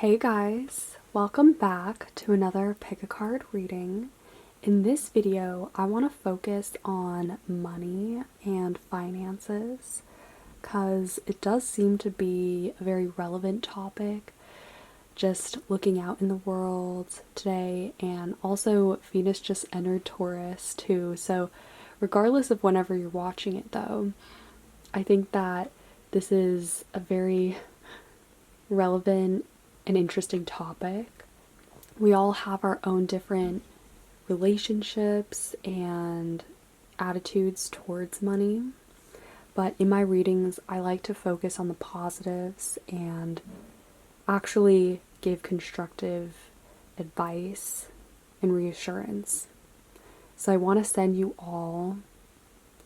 Hey guys, welcome back to another pick a card reading. In this video, I want to focus on money and finances because it does seem to be a very relevant topic just looking out in the world today, and also Venus just entered Taurus too. So regardless of whenever you're watching it though, I think that this is a very relevant and interesting topic. We all have our own different relationships and attitudes towards money, but in my readings, I like to focus on the positives and actually give constructive advice and reassurance. So I want to send you all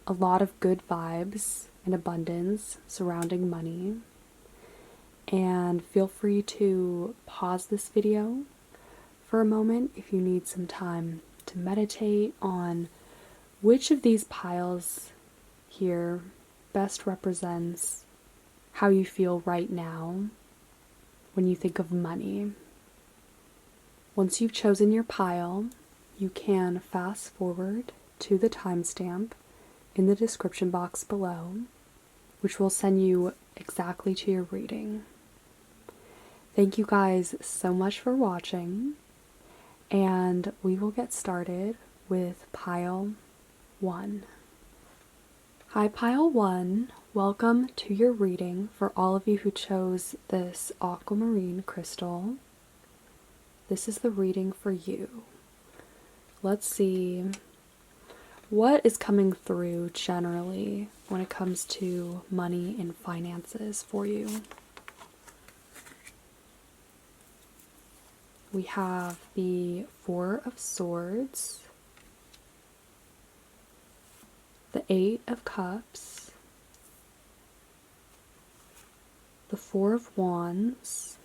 a lot of good vibes and abundance surrounding money. And feel free to pause this video for a moment if you need some time to meditate on which of these piles here best represents how you feel right now when you think of money. Once you've chosen your pile, you can fast forward to the timestamp in the description box below, which will send you exactly to your reading. Thank you guys so much for watching, and we will get started with pile 1. Hi pile 1, welcome to your reading for all of you who chose this Aquamarine crystal. This is the reading for you. Let's see what is coming through generally when it comes to money and finances for you. We have the Four of Swords, the Eight of Cups, the Four of Wands,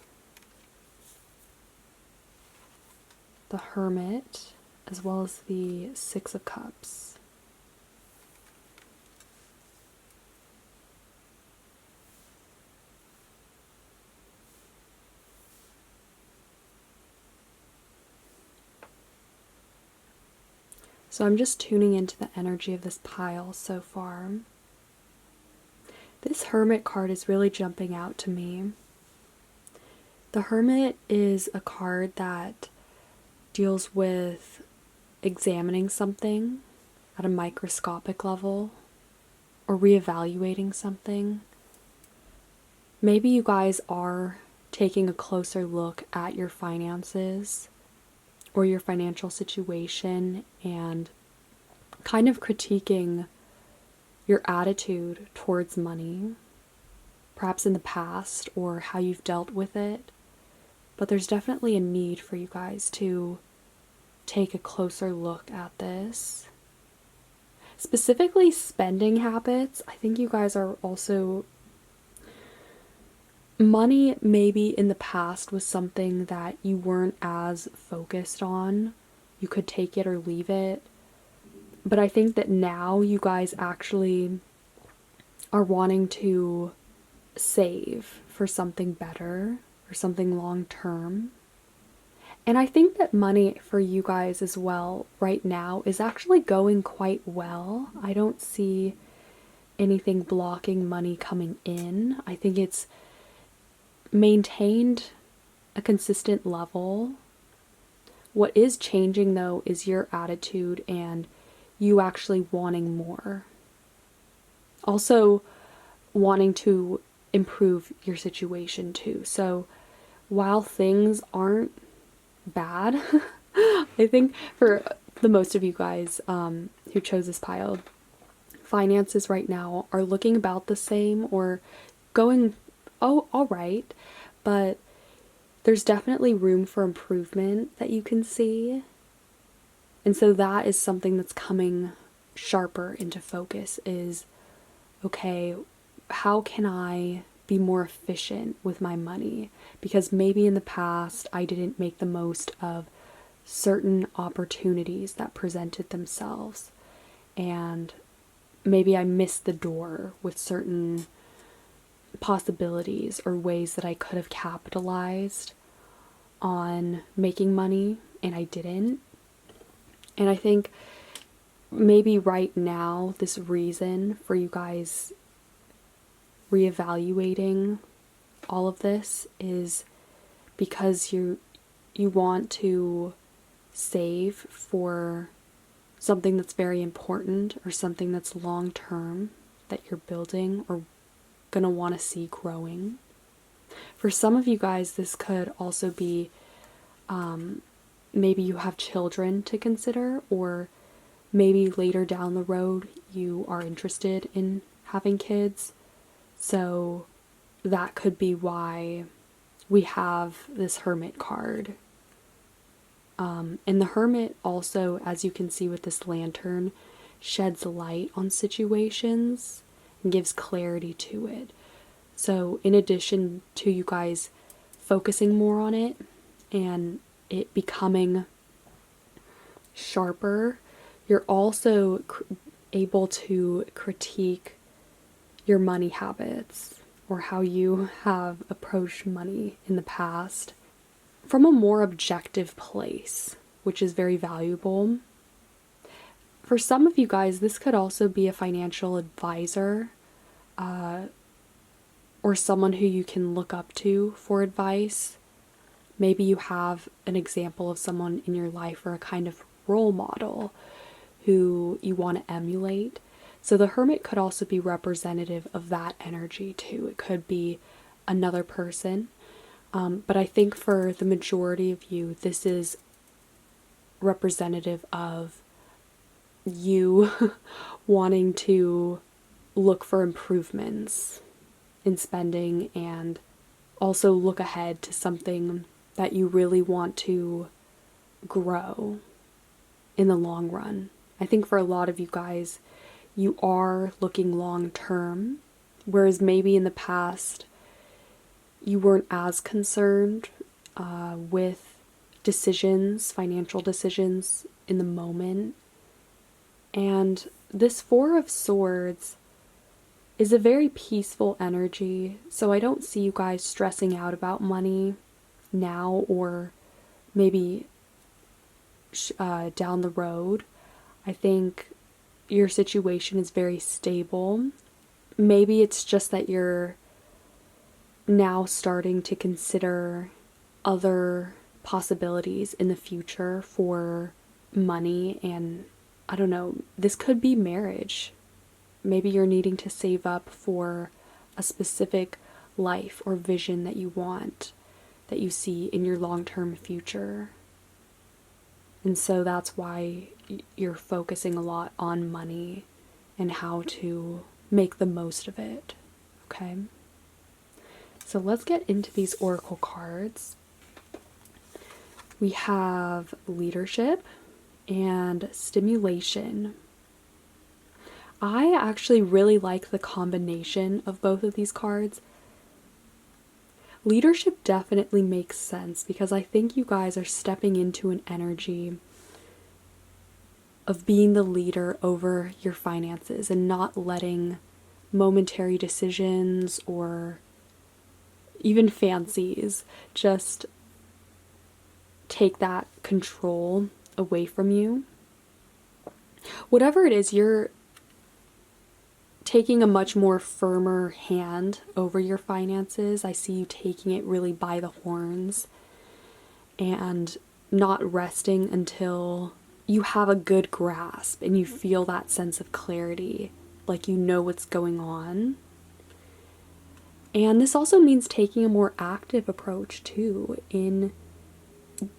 the Hermit, as well as the Six of Cups. So I'm just tuning into the energy of this pile so far. This Hermit card is really jumping out to me. The Hermit is a card that deals with examining something at a microscopic level or reevaluating something. Maybe you guys are taking a closer look at your finances or your financial situation and kind of critiquing your attitude towards money, perhaps in the past or how you've dealt with it. But there's definitely a need for you guys to take a closer look at this. Specifically spending habits, I think you guys are also... Money maybe in the past was something that you weren't as focused on. You could take it or leave it. But I think that now you guys actually are wanting to save for something better or something long term. And I think that money for you guys as well right now is actually going quite well. I don't see anything blocking money coming in. I think it's maintained a consistent level. What is changing though is your attitude and you actually wanting more. Also wanting to improve your situation too. So while things aren't bad, I think for the most of you guys who chose this pile, finances right now are looking about the same or going all right, but there's definitely room for improvement that you can see. And so that is something that's coming sharper into focus is, okay, how can I be more efficient with my money? Because maybe in the past I didn't make the most of certain opportunities that presented themselves. And maybe I missed the door with certain possibilities or ways that I could have capitalized on making money and I didn't. And I think maybe right now, this reason for you guys reevaluating all of this is because you want to save for something that's very important or something that's long term that you're building or gonna want to see growing. For some of you guys, this could also be maybe you have children to consider, or maybe later down the road you are interested in having kids. So that could be why we have this Hermit card. And the Hermit also, as you can see with this lantern, sheds light on situations and gives clarity to it. So in addition to you guys focusing more on it and it becoming sharper, you're also able to critique your money habits or how you have approached money in the past from a more objective place, which is very valuable. For some of you guys, this could also be a financial advisor or someone who you can look up to for advice. Maybe you have an example of someone in your life or a kind of role model who you want to emulate. So the Hermit could also be representative of that energy too. It could be another person. But I think for the majority of you, this is representative of you wanting to look for improvements in spending and also look ahead to something that you really want to grow in the long run. I think for a lot of you guys, you are looking long term, whereas maybe in the past you weren't as concerned with decisions, financial decisions in the moment. And this Four of Swords is a very peaceful energy, so I don't see you guys stressing out about money now or maybe down the road. I think your situation is very stable. Maybe it's just that you're now starting to consider other possibilities in the future for money, and I don't know, this could be marriage. Maybe you're needing to save up for a specific life or vision that you want, that you see in your long-term future. And so that's why you're focusing a lot on money and how to make the most of it. Okay? So let's get into these oracle cards. We have leadership and stimulation. I actually really like the combination of both of these cards. Leadership definitely makes sense because I think you guys are stepping into an energy of being the leader over your finances and not letting momentary decisions or even fancies just take that control away from you. Whatever it is, you're taking a much more firmer hand over your finances. I see you taking it really by the horns and not resting until you have a good grasp and you feel that sense of clarity, like you know what's going on. And this also means taking a more active approach too in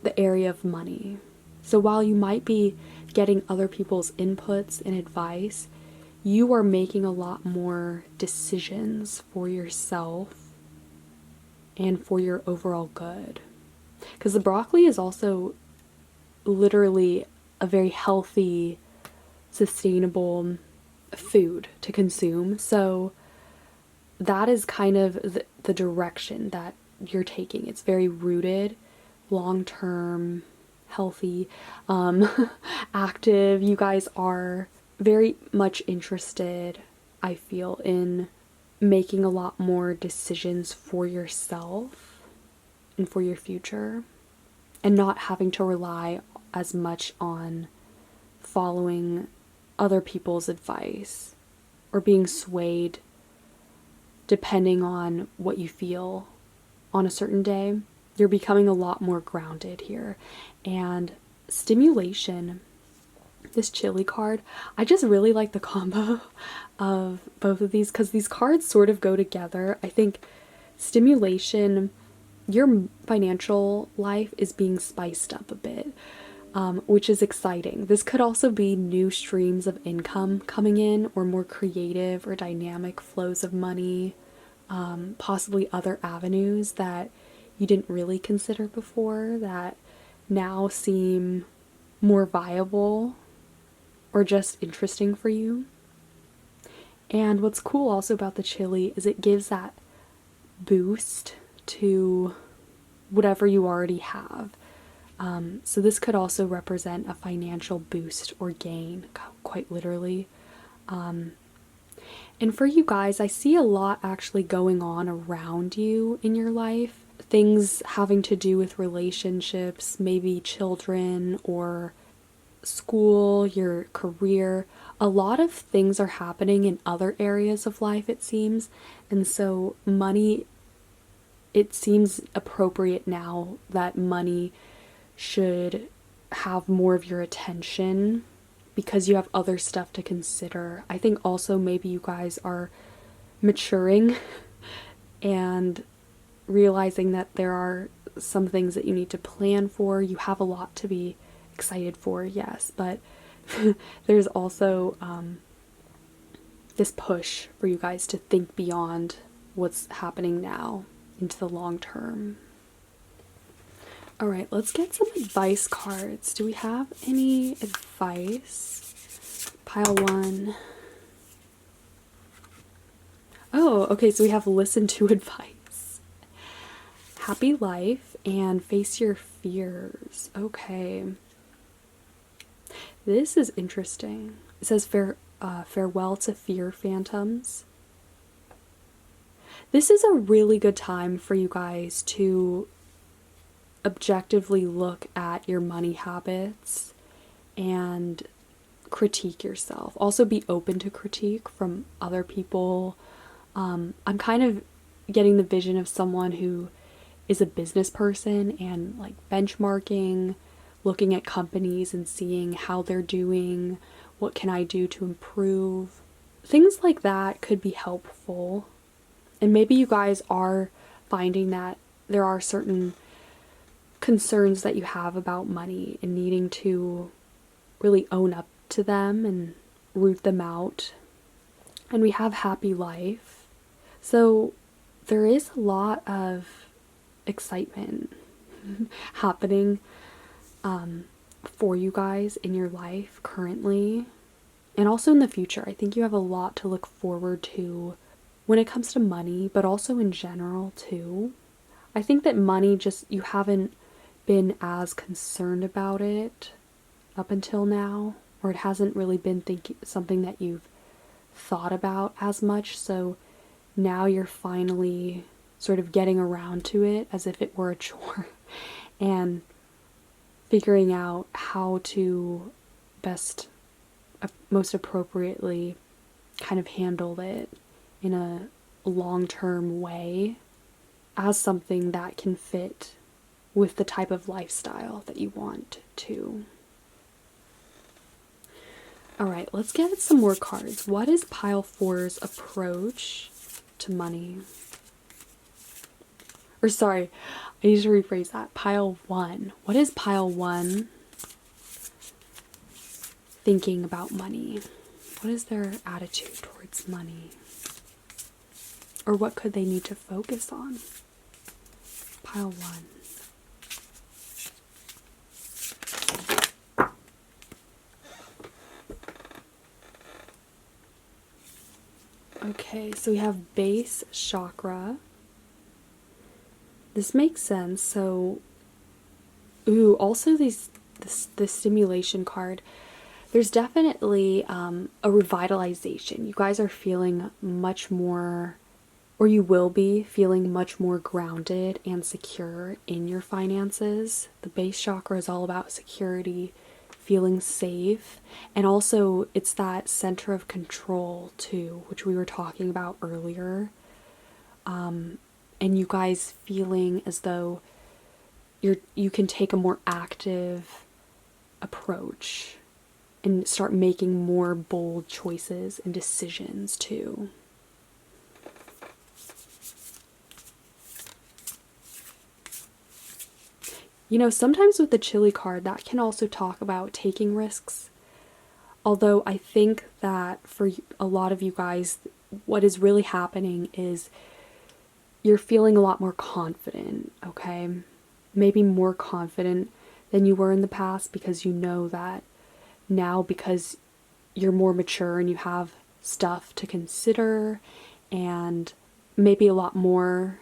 the area of money. So while you might be getting other people's inputs and advice, you are making a lot more decisions for yourself and for your overall good. Because the broccoli is also literally a very healthy, sustainable food to consume. So that is kind of the direction that you're taking. It's very rooted, long-term, healthy, active. You guys are very much interested, I feel, in making a lot more decisions for yourself and for your future. and not having to rely as much on following other people's advice or being swayed depending on what you feel on a certain day. You're becoming a lot more grounded here. And stimulation, this chili card, I just really like the combo of both of these because these cards sort of go together. I think stimulation, your financial life is being spiced up a bit, which is exciting. This could also be new streams of income coming in, or more creative or dynamic flows of money, possibly other avenues that you didn't really consider before that now seem more viable or just interesting for you. And what's cool also about the chili is it gives that boost to whatever you already have. So this could also represent a financial boost or gain, quite literally. And for you guys, I see a lot actually going on around you in your life. Things having to do with relationships, maybe children or school, your career. A lot of things are happening in other areas of life, it seems. And so money, it seems appropriate now that money should have more of your attention because you have other stuff to consider. I think also maybe you guys are maturing and realizing that there are some things that you need to plan for. You have a lot to be excited for, yes, but there's also this push for you guys to think beyond what's happening now into the long term. All right, let's get some advice cards. Do we have any advice? Pile one. Oh, okay, so we have listen to advice. Happy life and face your fears. Okay. This is interesting. It says farewell to fear phantoms. This is a really good time for you guys to objectively look at your money habits and critique yourself. Also be open to critique from other people. I'm kind of getting the vision of someone who is a business person and like benchmarking, looking at companies and seeing how they're doing, what can I do to improve. Things like that could be helpful. And maybe you guys are finding that there are certain concerns that you have about money and needing to really own up to them and root them out. And we have happy life. So there is a lot of excitement happening for you guys in your life currently and also in the future. I think you have a lot to look forward to when it comes to money, but also in general too. I think that money, just you haven't been as concerned about it up until now, or it hasn't really been something that you've thought about as much. So now you're finally sort of getting around to it as if it were a chore and figuring out how to most appropriately kind of handle it in a long-term way as something that can fit with the type of lifestyle that you want to. All right, let's get some more cards. What is pile 4's approach to money? Or sorry, I need to rephrase that. Pile 1. What is pile 1 thinking about money? What is their attitude towards money? Or what could they need to focus on? Pile 1. Okay, so we have base chakra. This makes sense. So, also this stimulation card. There's definitely a revitalization. You guys are feeling much more or you will be feeling much more grounded and secure in your finances. The base chakra is all about security, feeling safe, and also it's that center of control too, which we were talking about earlier. And you guys feeling as though you can take a more active approach and start making more bold choices and decisions too. You know, sometimes with the Chili card, that can also talk about taking risks. Although I think that for a lot of you guys, what is really happening is you're feeling a lot more confident, okay? Maybe more confident than you were in the past, because you know that now, because you're more mature and you have stuff to consider and maybe a lot more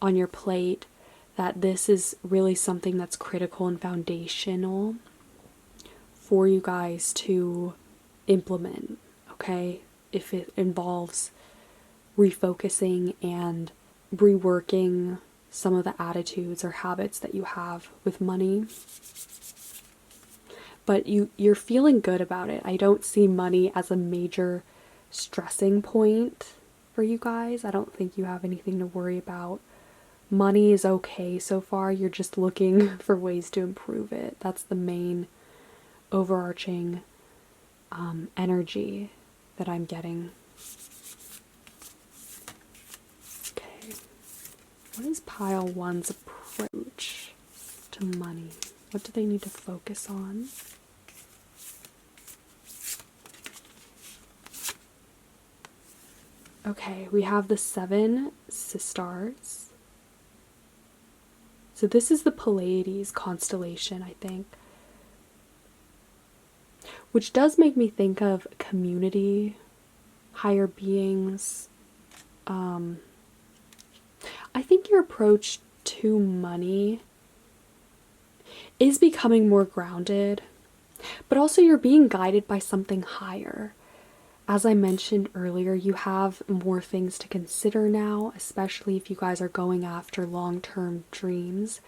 on your plate, that this is really something that's critical and foundational for you guys to implement, okay? If it involves refocusing and reworking some of the attitudes or habits that you have with money. But you're feeling good about it. I don't see money as a major stressing point for you guys. I don't think you have anything to worry about. Money is okay so far. You're just looking for ways to improve it. That's the main overarching energy that I'm getting. Okay. What is pile one's approach to money? What do they need to focus on? Okay, we have the 7 sisters. So this is the Pleiades constellation, I think. Which does make me think of community, higher beings. I think your approach to money is becoming more grounded, but also you're being guided by something higher. As I mentioned earlier, you have more things to consider now, especially if you guys are going after long-term dreams.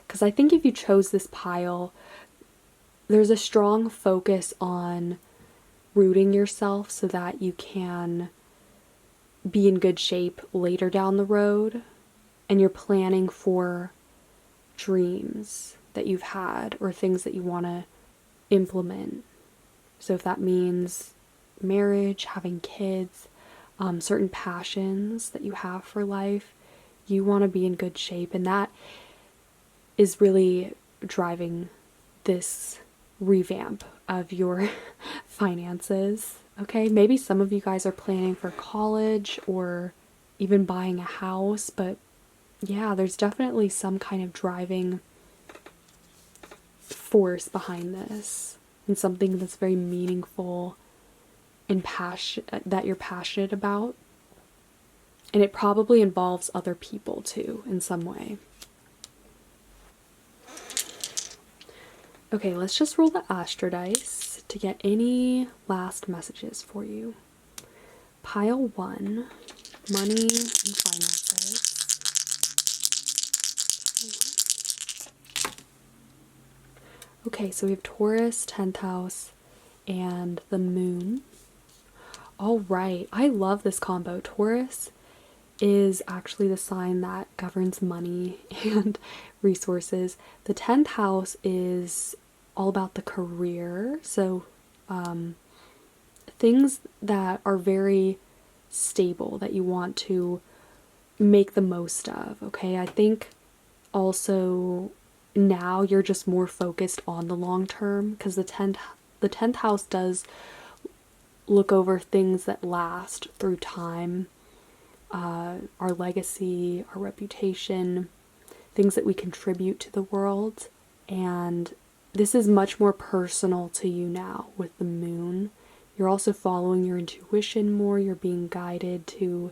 Because I think if you chose this pile, there's a strong focus on rooting yourself so that you can be in good shape later down the road. And you're planning for dreams that you've had or things that you want to implement. So if that means marriage, having kids, certain passions that you have for life, you want to be in good shape, and that is really driving this revamp of your finances. Okay, maybe some of you guys are planning for college or even buying a house, but yeah, there's definitely some kind of driving force behind this, and something that's very meaningful and that you're passionate about. And it probably involves other people too in some way. Okay, let's just roll the Astro dice to get any last messages for you. Pile 1, money and finances. Okay, so we have Taurus, 10th house, and the moon. All right, I love this combo. Taurus is actually the sign that governs money and resources. The 10th house is all about the career. So things that are very stable that you want to make the most of. Okay, I think also now you're just more focused on the long term, because the 10th house does look over things that last through time, our legacy, our reputation, things that we contribute to the world. And this is much more personal to you now with the moon. You're also following your intuition more. You're being guided to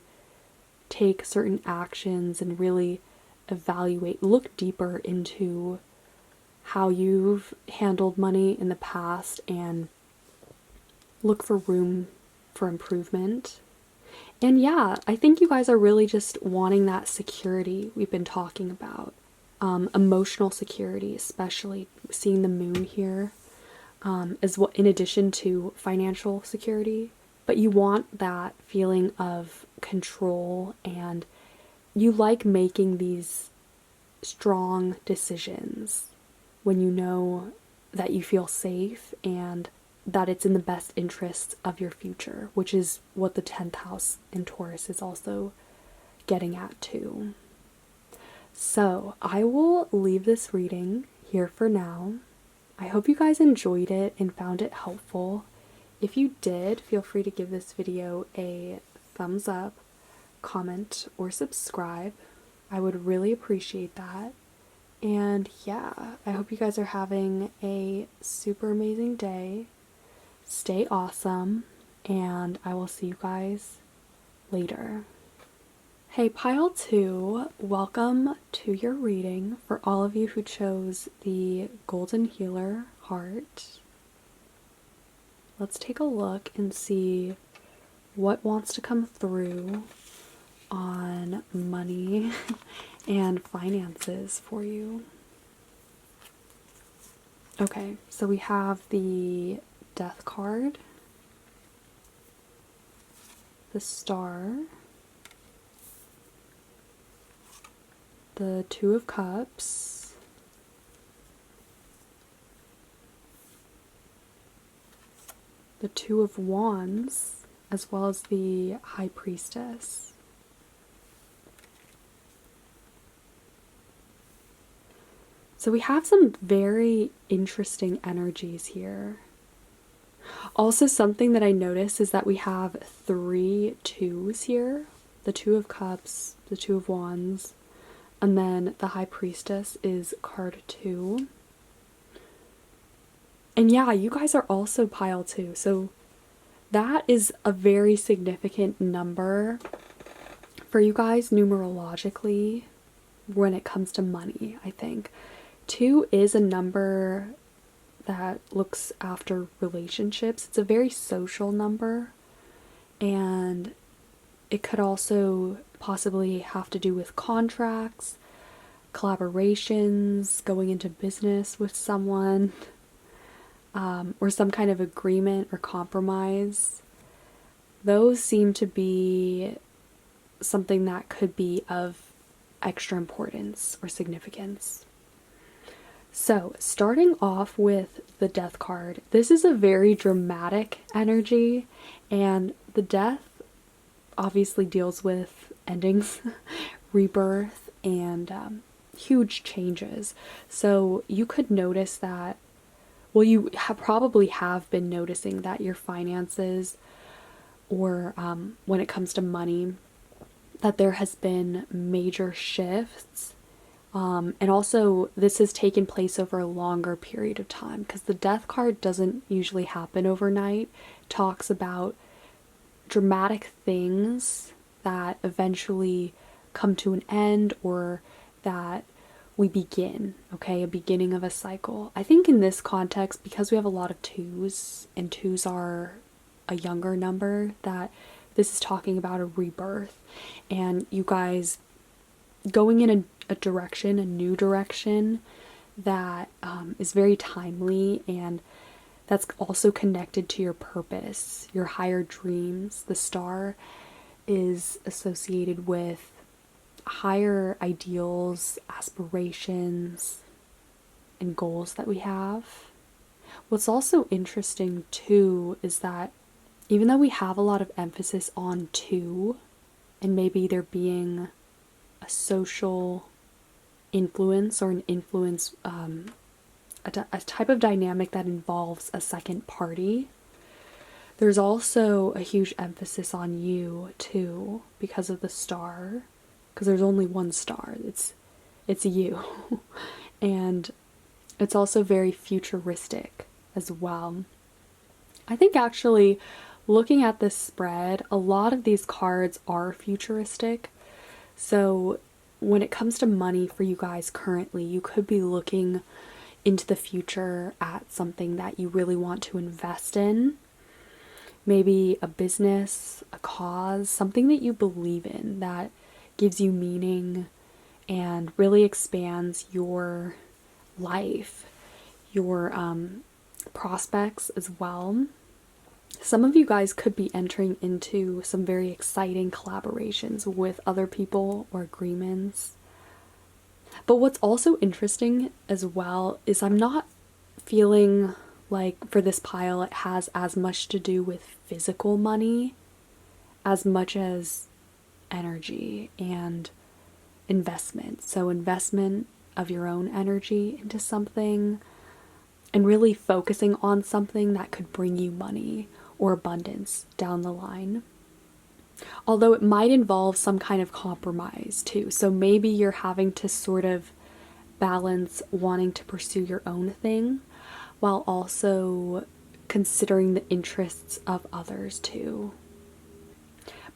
take certain actions and really evaluate, look deeper into how you've handled money in the past and look for room for improvement. And yeah, I think you guys are really just wanting that security we've been talking about. Emotional security, especially seeing the moon here, is what in addition to financial security. But you want that feeling of control, and you like making these strong decisions when you know that you feel safe and that it's in the best interests of your future, which is what the 10th house in Taurus is also getting at too. So I will leave this reading here for now. I hope you guys enjoyed it and found it helpful. If you did, feel free to give this video a thumbs up, comment, or subscribe. I would really appreciate that. And yeah, I hope you guys are having a super amazing day. Stay awesome, and I will see you guys later. Hey, Pile 2, welcome to your reading for all of you who chose the Golden Healer heart. Let's take a look and see what wants to come through on money and finances for you. Okay, so we have the Death card, the Star, the Two of Cups, the Two of Wands, as well as the High Priestess. So we have some very interesting energies here. Also, something that I noticed is that we have 3 twos here. The Two of Cups, the Two of Wands, and then the High Priestess is card 2. And yeah, you guys are also pile 2. So that is a very significant number for you guys numerologically when it comes to money, I think. 2 is a number that looks after relationships. It's a very social number, and it could also possibly have to do with contracts, collaborations, going into business with someone, or some kind of agreement or compromise. Those seem to be something that could be of extra importance or significance. So, starting off with the Death card, this is a very dramatic energy, and the Death obviously deals with endings, rebirth, and huge changes. So, you could notice that, well, you probably have been noticing that your finances, or when it comes to money, that there has been major shifts. And also, this has taken place over a longer period of time, because the Death card doesn't usually happen overnight. It talks about dramatic things that eventually come to an end, or that we begin, okay, a beginning of a cycle. I think in this context, because we have a lot of 2s, and 2s are a younger number, that this is talking about a rebirth, and you guys going in a direction, a new direction that is very timely, and that's also connected to your purpose, your higher dreams. The Star is associated with higher ideals, aspirations, and goals that we have. What's also interesting too is that even though we have a lot of emphasis on 2, and maybe there being a social influence, or an influence, a type of dynamic that involves a second party, there's also a huge emphasis on you too, because of the Star, because there's only one star. It's you. And it's also very futuristic as well. I think actually, looking at this spread, a lot of these cards are futuristic. So when it comes to money for you guys currently, you could be looking into the future at something that you really want to invest in. maybe a business, a cause, something that you believe in that gives you meaning and really expands your life, your prospects as well. Some of you guys could be entering into some very exciting collaborations with other people or agreements. But what's also interesting as well is I'm not feeling like for this pile it has as much to do with physical money as much as energy and investment. So investment of your own energy into something and really focusing on something that could bring you money or abundance down the line. Although it might involve some kind of compromise too. So maybe you're having to sort of balance wanting to pursue your own thing while also considering the interests of others too.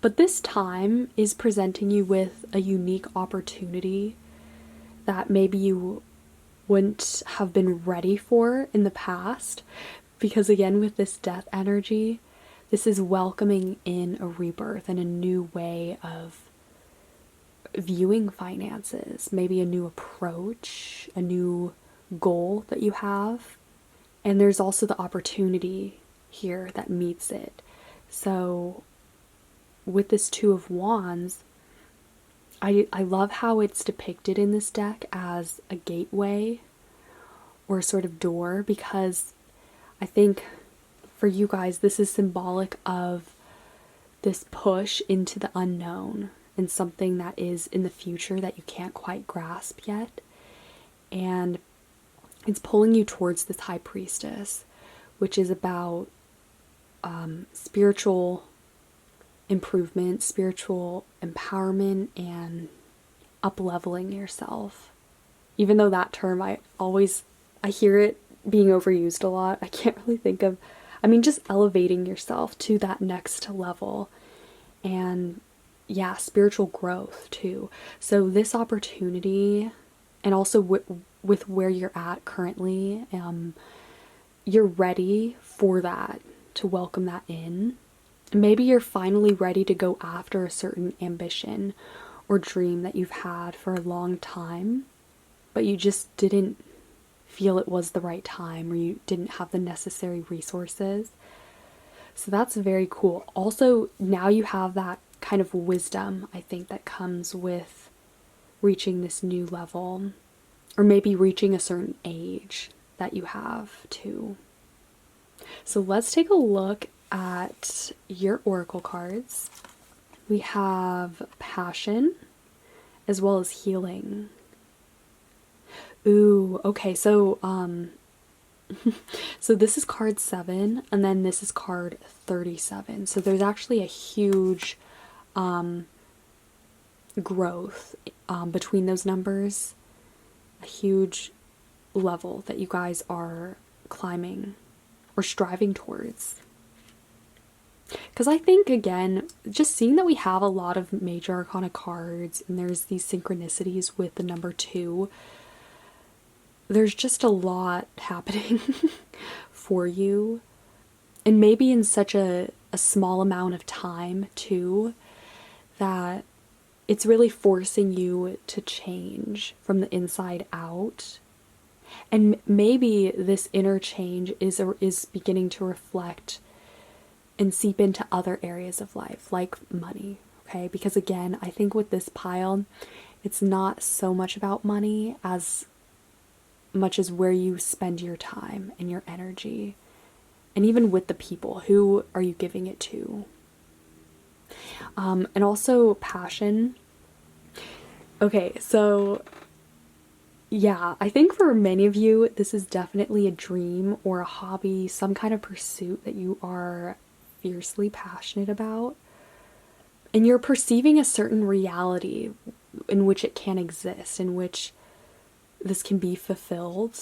But this time is presenting you with a unique opportunity that maybe you wouldn't have been ready for in the past. Because again, with this death energy, this is welcoming in a rebirth and a new way of viewing finances, maybe a new approach, a new goal that you have. And there's also the opportunity here that meets it. So with this Two of Wands, I love how it's depicted in this deck as a gateway or a sort of door, because I think for you guys, this is symbolic of this push into the unknown and something that is in the future that you can't quite grasp yet. And it's pulling you towards this High Priestess, which is about spiritual improvement, spiritual empowerment, and up-leveling yourself. Even though that term, I hear it being overused a lot. I can't really think of, just elevating yourself to that next level. And yeah, spiritual growth too. So this opportunity, and also with where you're at currently, you're ready for that, to welcome that in. Maybe you're finally ready to go after a certain ambition or dream that you've had for a long time, but you just didn't feel it was the right time, or you didn't have the necessary resources. So that's very cool. Also, now you have that kind of wisdom, I think, that comes with reaching this new level, or maybe reaching a certain age that you have too. So let's take a look at your oracle cards. We have passion as well as healing. Ooh, okay, so so this is card 7, and then this is card 37. So there's actually a huge growth between those numbers, a huge level that you guys are climbing or striving towards. Because I think, again, just seeing that we have a lot of major arcana cards and there's these synchronicities with the number 2, there's just a lot happening for you. And maybe in such a small amount of time too, that it's really forcing you to change from the inside out. And maybe this inner change is beginning to reflect and seep into other areas of life, like money, okay? Because again, I think with this pile, it's not so much about money as much as where you spend your time and your energy. And even with the people, who are you giving it to? And also passion. Okay, so yeah, I think for many of you, this is definitely a dream or a hobby, some kind of pursuit that you are fiercely passionate about. And you're perceiving a certain reality in which it can exist, in which this can be fulfilled.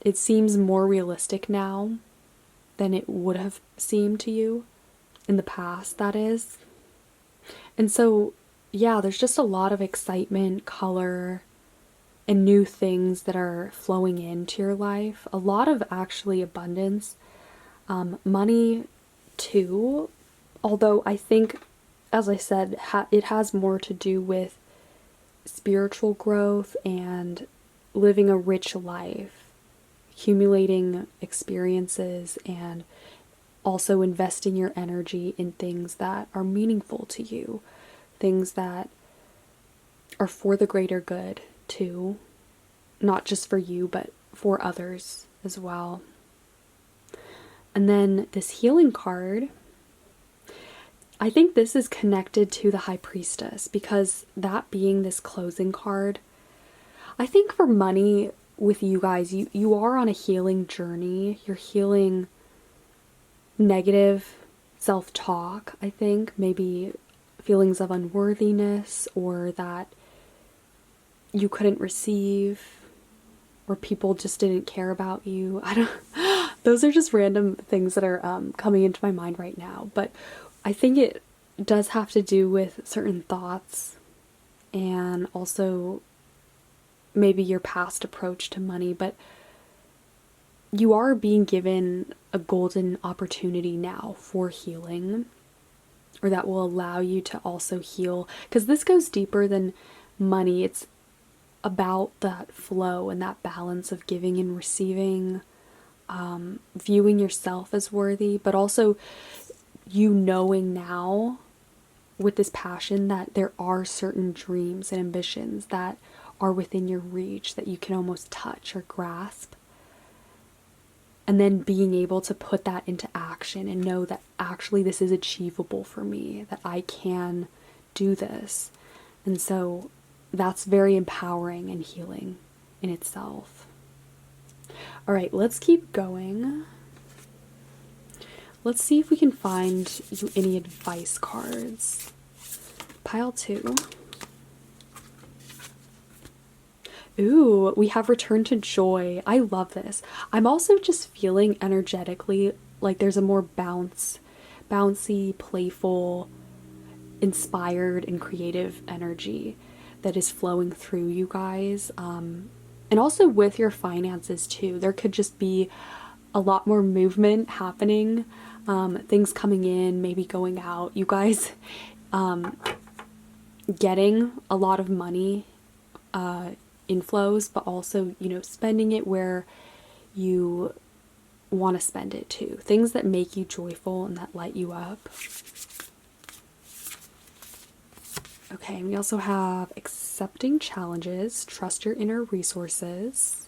It seems more realistic now than it would have seemed to you in the past, that is. And so, yeah, there's just a lot of excitement, color, and new things that are flowing into your life. A lot of actually abundance. Money too, although I think, as I said, it has more to do with spiritual growth and living a rich life, accumulating experiences, and also investing your energy in things that are meaningful to you, things that are for the greater good too, not just for you, but for others as well. And then this healing card, I think this is connected to the High Priestess, because that being this closing card, I think for money with you guys, you are on a healing journey. You're healing negative self-talk, I think, maybe feelings of unworthiness, or that you couldn't receive, or people just didn't care about you. I don't, those are just random things that are coming into my mind right now, but I think it does have to do with certain thoughts, and also maybe your past approach to money. But you are being given a golden opportunity now for healing, or that will allow you to also heal, because this goes deeper than money. It's about that flow and that balance of giving and receiving, viewing yourself as worthy, but also you knowing now with this passion that there are certain dreams and ambitions that are within your reach, that you can almost touch or grasp. And then being able to put that into action and know that actually this is achievable for me, that I can do this. And so that's very empowering and healing in itself. All right, let's keep going. Let's see if we can find you any advice cards. Pile 2. Ooh, we have Return to Joy. I love this. I'm also just feeling energetically like there's a more bouncy, playful, inspired, and creative energy that is flowing through you guys. And also with your finances too. There could just be a lot more movement happening, things coming in, maybe going out. You guys getting a lot of money inflows, but also, you know, spending it where you want to spend it too. Things that make you joyful and that light you up. Okay, and we also have Accepting Challenges, Trust Your Inner Resources,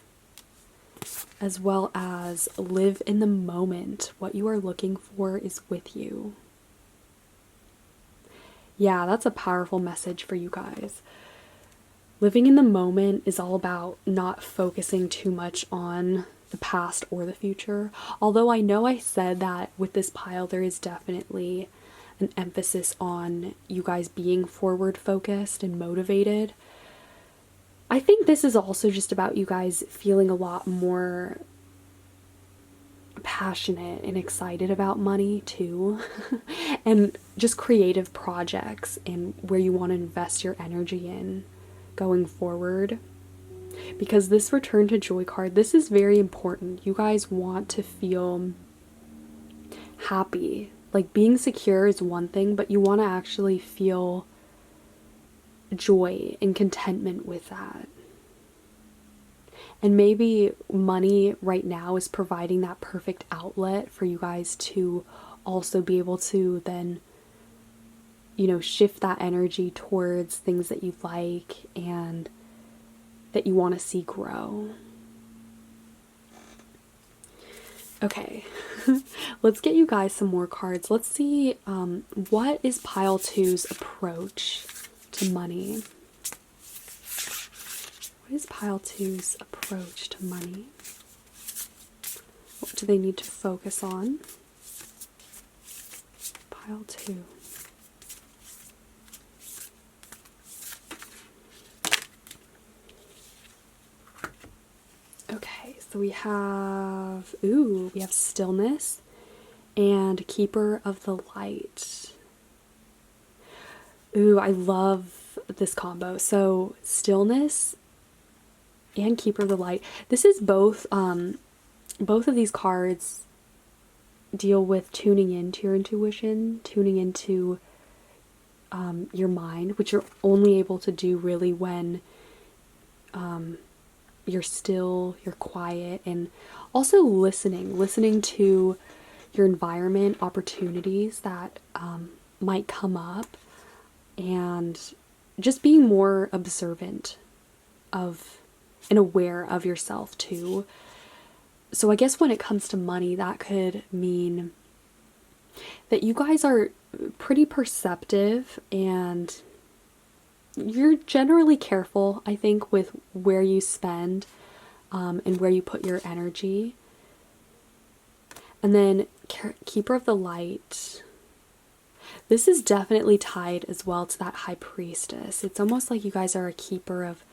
as well as Live in the Moment. What you are looking for is with you. Yeah, that's a powerful message for you guys. Living in the moment is all about not focusing too much on the past or the future. Although I know I said that with this pile, there is definitely an emphasis on you guys being forward focused and motivated. I think this is also just about you guys feeling a lot more passionate and excited about money too. And just creative projects and where you want to invest your energy in going forward. Because this Return to Joy card, this is very important. You guys want to feel happy. Like, being secure is one thing, but you want to actually feel joy and contentment with that. And maybe money right now is providing that perfect outlet for you guys to also be able to then, you know, shift that energy towards things that you like and that you want to see grow. Okay, let's get you guys some more cards. Let's see, what is pile 2's approach to money? What is pile 2's approach to money? What do they need to focus on? Pile 2. Okay, so we have, we have Stillness and Keeper of the Light. Ooh, I love this combo. So Stillness and Keeper of the Light. This is both of these cards deal with tuning into your intuition, tuning into your mind, which you're only able to do really when you're still, you're quiet, and also listening to your environment, opportunities that might come up, and just being more observant of and aware of yourself too. So I guess when it comes to money, that could mean that you guys are pretty perceptive and you're generally careful, I think, with where you spend and where you put your energy. And then Keeper of the Light. This is definitely tied as well to that High Priestess. It's almost like you guys are a keeper of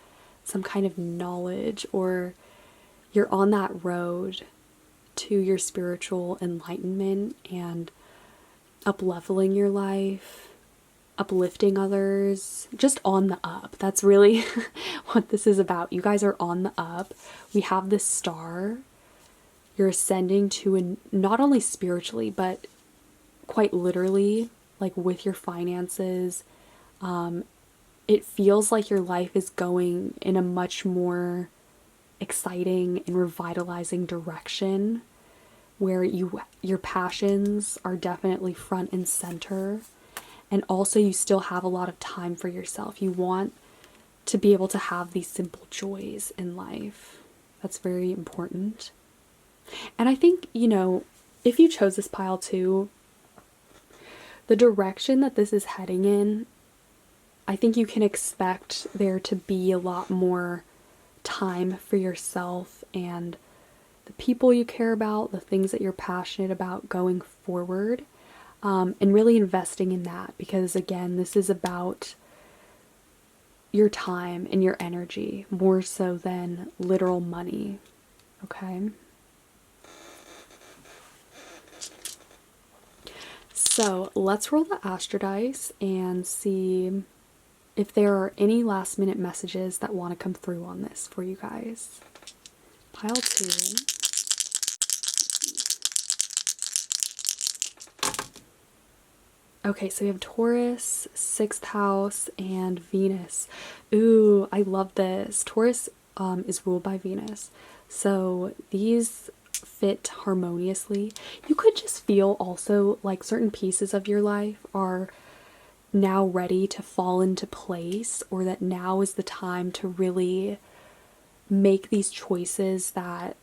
some kind of knowledge, or you're on that road to your spiritual enlightenment and up-leveling your life, uplifting others, just on the up. That's really what this is about. You guys are on the up. We have this star. You're ascending to, not only spiritually, but quite literally, like with your finances. It feels like your life is going in a much more exciting and revitalizing direction, where your passions are definitely front and center. And also you still have a lot of time for yourself. You want to be able to have these simple joys in life. That's very important. And I think, if you chose this pile too, the direction that this is heading in, I think you can expect there to be a lot more time for yourself and the people you care about, the things that you're passionate about going forward, and really investing in that. Because again, this is about your time and your energy more so than literal money. Okay? So let's roll the Astro Dice and see if there are any last minute messages that want to come through on this for you guys. Pile 2. Okay, so we have Taurus, 6th house, and Venus. Ooh, I love this. Taurus is ruled by Venus. So these fit harmoniously. You could just feel also like certain pieces of your life are now ready to fall into place, or that now is the time to really make these choices that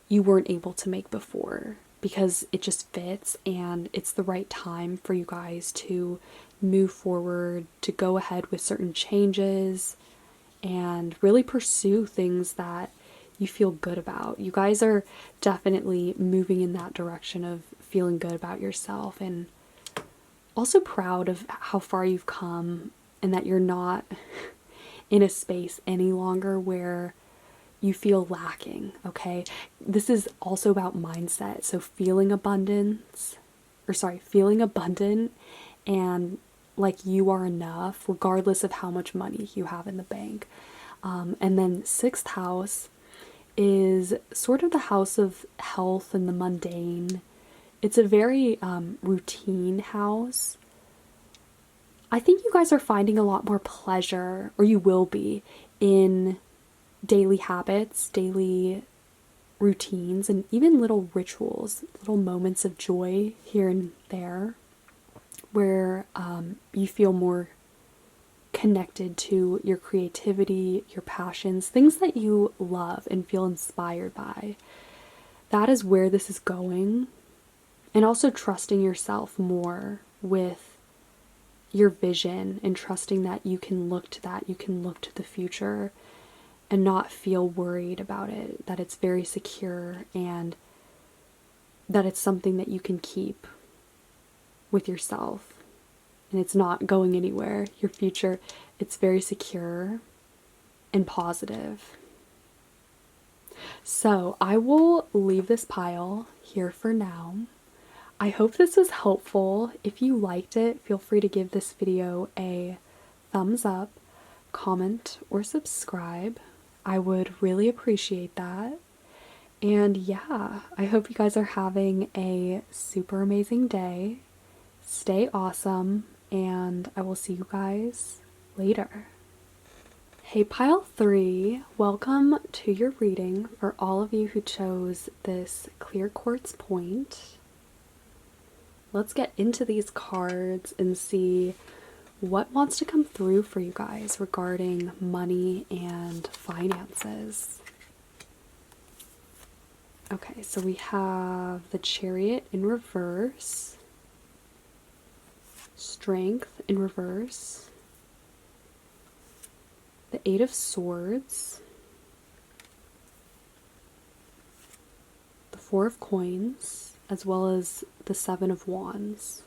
you weren't able to make before, because it just fits and it's the right time for you guys to move forward, to go ahead with certain changes and really pursue things that you feel good about. You guys are definitely moving in that direction of feeling good about yourself, and also proud of how far you've come, and that you're not in a space any longer where you feel lacking, okay? This is also about mindset. So feeling abundant and like you are enough regardless of how much money you have in the bank. And then 6th house is sort of the house of health and the mundane. It's a very routine house. I think you guys are finding a lot more pleasure, or you will be, in daily habits, daily routines, and even little rituals, little moments of joy here and there, where you feel more connected to your creativity, your passions, things that you love and feel inspired by. That is where this is going. And also trusting yourself more with your vision, and trusting that you can look to that, you can look to the future and not feel worried about it, that it's very secure and that it's something that you can keep with yourself and it's not going anywhere. Your future, it's very secure and positive. So I will leave this pile here for now. I hope this was helpful. If you liked it, feel free to give this video a thumbs up, comment, or subscribe. I would really appreciate that. And yeah, I hope you guys are having a super amazing day. Stay awesome, and I will see you guys later. Hey, pile 3, welcome to your reading for all of you who chose this clear quartz point. Let's get into these cards and see what wants to come through for you guys regarding money and finances. Okay, so we have the Chariot in reverse, Strength in reverse, the Eight of Swords, the Four of Coins, as well as the Seven of Wands.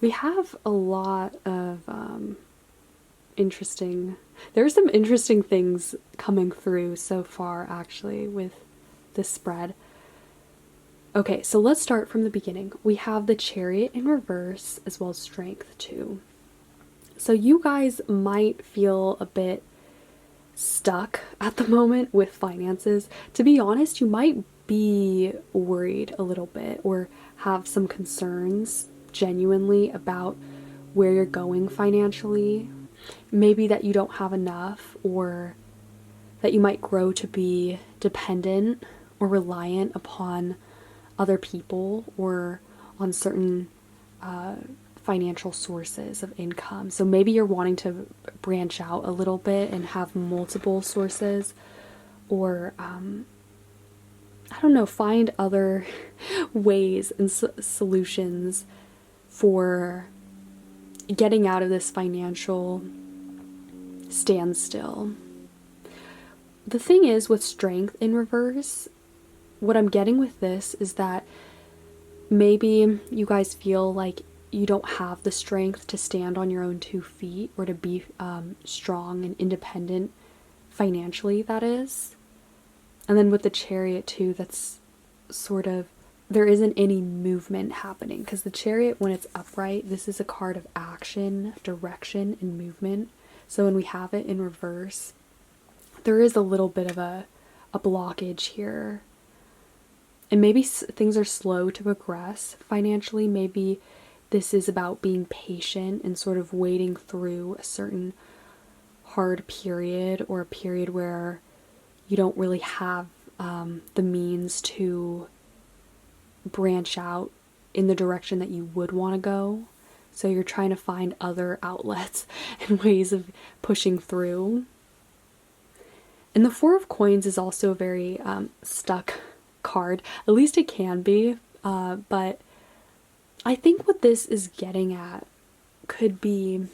We have a lot of there's some interesting things coming through so far, actually, with this spread. Okay, so let's start from the beginning. We have the Chariot in reverse, as well as Strength too. So you guys might feel a bit stuck at the moment with finances. To be honest, you might be worried a little bit or have some concerns genuinely about where you're going financially. Maybe that you don't have enough, or that you might grow to be dependent or reliant upon other people or on certain financial sources of income. So maybe you're wanting to branch out a little bit and have multiple sources, or I don't know, find other ways and solutions for getting out of this financial standstill. The thing is, with Strength in reverse, what I'm getting with this is that maybe you guys feel like you don't have the strength to stand on your own 2 feet, or to be strong and independent financially, that is. And then with the Chariot too, that's sort of, there isn't any movement happening, because the Chariot, when it's upright, this is a card of action, direction, and movement. So when we have it in reverse, there is a little bit of a blockage here. And maybe things are slow to progress financially. Maybe this is about being patient and sort of waiting through a certain hard period, or a period where you don't really have the means to branch out in the direction that you would want to go. So you're trying to find other outlets and ways of pushing through. And the Four of Coins is also a very stuck card. At least it can be. But I think what this is getting at could be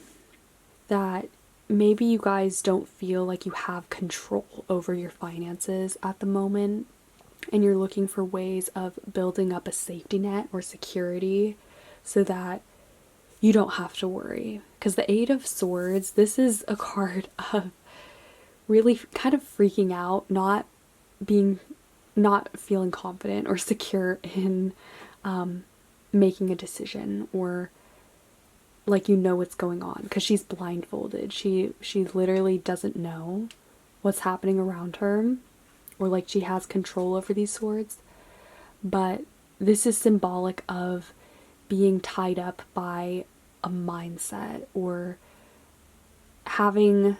that maybe you guys don't feel like you have control over your finances at the moment, and you're looking for ways of building up a safety net or security so that you don't have to worry. Because the Eight of Swords, this is a card of really kind of freaking out, not feeling confident or secure in making a decision, or like you know what's going on, because she's blindfolded. She literally doesn't know what's happening around her, or like she has control over these swords. But this is symbolic of being tied up by a mindset, or having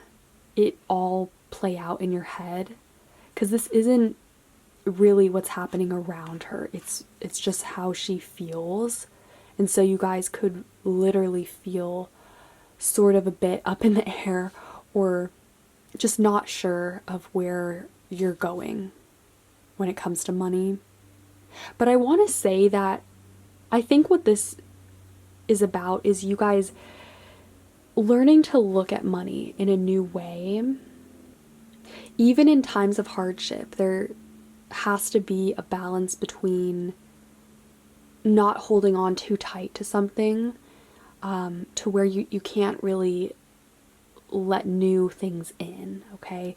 it all play out in your head, because this isn't really what's happening around her. It's just how she feels. And so you guys could literally feel sort of a bit up in the air, or just not sure of where you're going when it comes to money. But I want to say that I think what this is about is you guys learning to look at money in a new way. Even in times of hardship, there has to be a balance between not holding on too tight to something, to where you can't really let new things in, okay?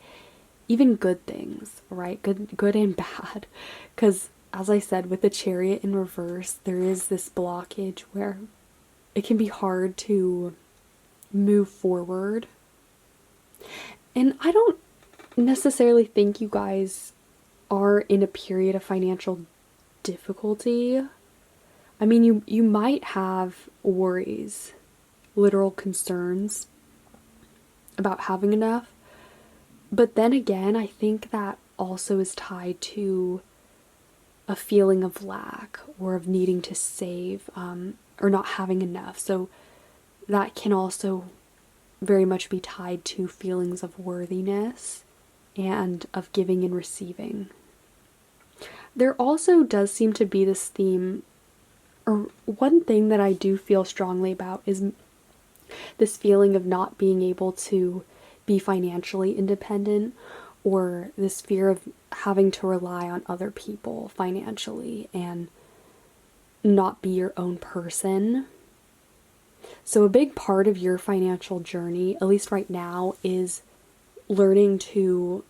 Even good things, right? Good and bad. Because as I said, with the Chariot in reverse, there is this blockage where it can be hard to move forward And I don't necessarily think you guys are in a period of financial difficulty. I mean, you might have worries, literal concerns about having enough. But then again, I think that also is tied to a feeling of lack or of needing to save, or not having enough. So that can also very much be tied to feelings of worthiness and of giving and receiving. There also does seem to be this theme, or one thing that I do feel strongly about is this feeling of not being able to be financially independent, or this fear of having to rely on other people financially and not be your own person. So a big part of your financial journey, at least right now, is learning to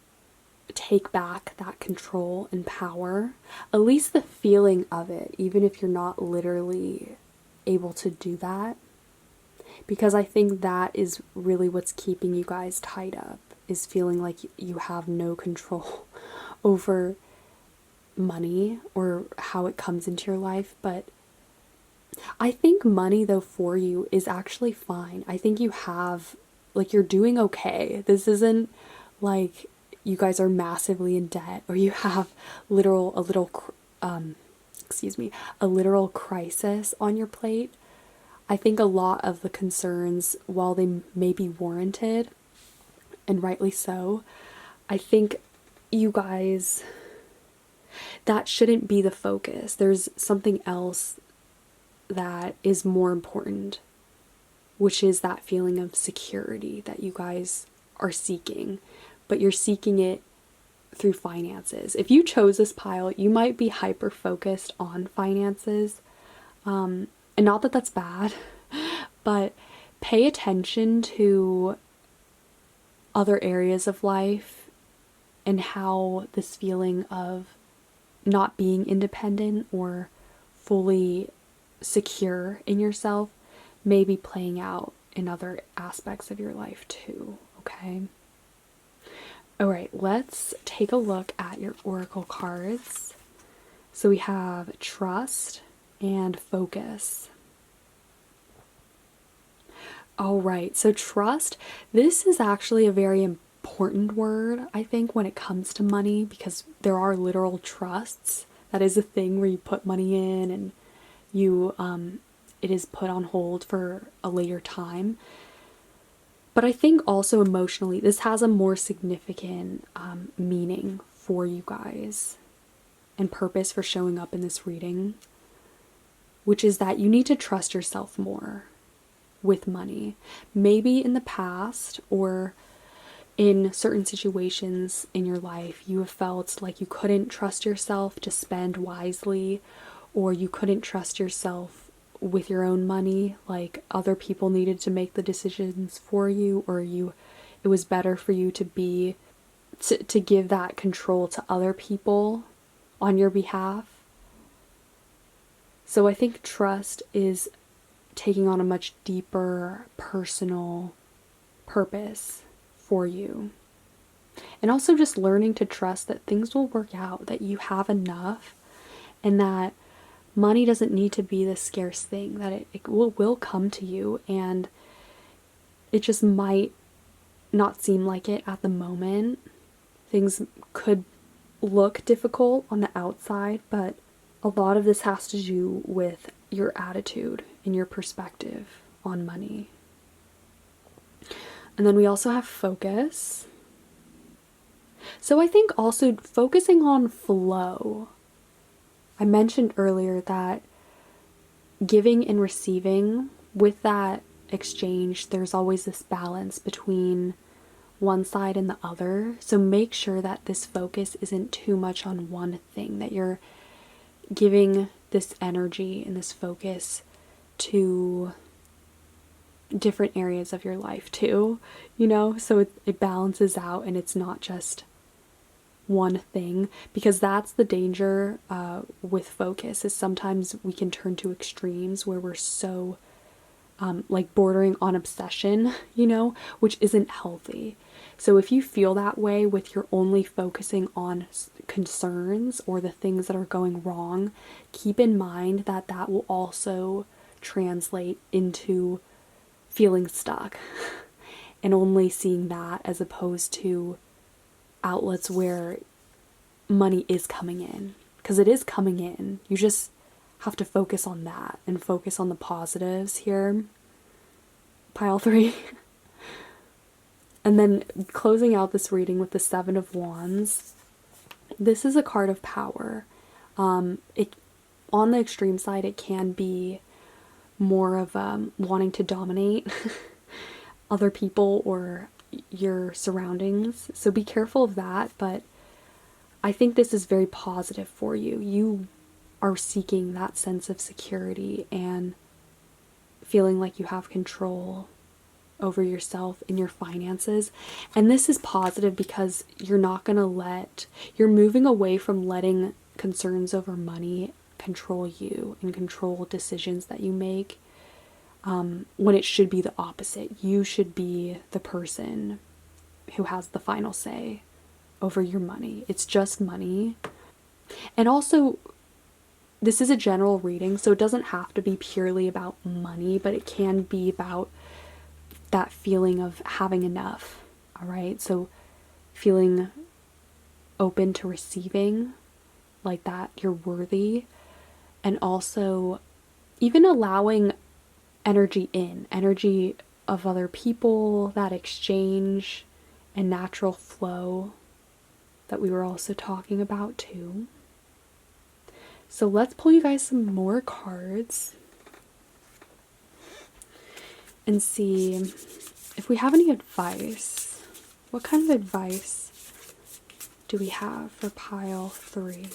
take back that control and power, at least the feeling of it, even if you're not literally able to do that. Because I think that is really what's keeping you guys tied up, is feeling like you have no control over money or how it comes into your life. But I think money, though, for you is actually fine. I think you have, like, you're doing okay. This isn't like you guys are massively in debt or you have a literal crisis on your plate. I think a lot of the concerns, while they may be warranted, and rightly so, I think you guys, that shouldn't be the focus. There's something else that is more important, which is that feeling of security that you guys are seeking, but you're seeking it through finances. If you chose this pile, you might be hyper focused on finances. And not that that's bad, but pay attention to other areas of life and how this feeling of not being independent or fully secure in yourself may be playing out in other aspects of your life too, okay? All right, let's take a look at your oracle cards. So we have trust and focus. All right, so trust, this is actually a very important word, I think, when it comes to money, because there are literal trusts. That is a thing where you put money in and you it is put on hold for a later time. But I think also emotionally, this has a more significant meaning for you guys and purpose for showing up in this reading, which is that you need to trust yourself more with money. Maybe in the past or in certain situations in your life, you have felt like you couldn't trust yourself to spend wisely, or you couldn't trust yourself with your own money, like other people needed to make the decisions for you, or it was better for you to give that control to other people on your behalf. So I think trust is taking on a much deeper personal purpose for you. And also just learning to trust that things will work out, that you have enough, and that money doesn't need to be this scarce thing, that it will come to you, and it just might not seem like it at the moment. Things could look difficult on the outside, but a lot of this has to do with your attitude and your perspective on money. And then we also have focus. So I think also focusing on flow. I mentioned earlier that giving and receiving, with that exchange, there's always this balance between one side and the other. So make sure that this focus isn't too much on one thing, that you're giving this energy and this focus to different areas of your life too, so it balances out and it's not just one thing, because that's the danger with focus, is sometimes we can turn to extremes where we're so like bordering on obsession, you know, which isn't healthy. So if you feel that way with you're only focusing on concerns or the things that are going wrong, keep in mind that that will also translate into feeling stuck and only seeing that as opposed to outlets where money is coming in, because it is coming in. You just have to focus on that and focus on the positives here. Pile 3. And then closing out this reading with the Seven of Wands. This is a card of power. It, on the extreme side, it can be more of wanting to dominate other people or your surroundings. So be careful of that, but I think this is very positive for you. You are seeking that sense of security and feeling like you have control over yourself and your finances. And this is positive because you're not going to you're moving away from letting concerns over money control you and control decisions that you make, when it should be the opposite. You should be the person who has the final say over your money. It's just money. And also, this is a general reading, so it doesn't have to be purely about money, but it can be about that feeling of having enough. All right, so feeling open to receiving, like that you're worthy, and also even allowing energy of other people, that exchange and natural flow that we were also talking about too. So let's pull you guys some more cards and see if we have any advice. What kind of advice do we have for pile 3?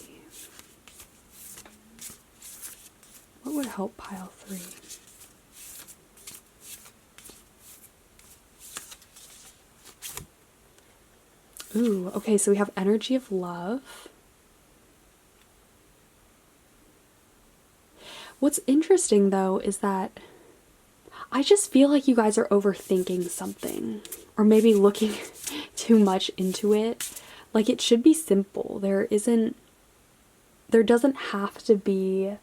What would help pile 3? Ooh, okay, so we have energy of love. What's interesting though is that I just feel like you guys are overthinking something, or maybe looking too much into it. Like, it should be simple. There doesn't have to be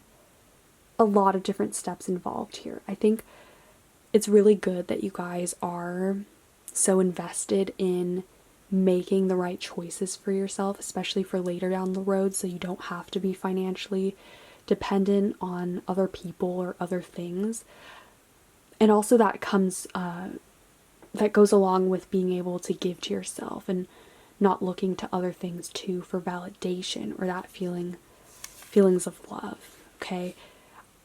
a lot of different steps involved here. I think it's really good that you guys are so invested in making the right choices for yourself, especially for later down the road, so you don't have to be financially dependent on other people or other things. And also that goes along with being able to give to yourself and not looking to other things too for validation or that feelings of love. Okay,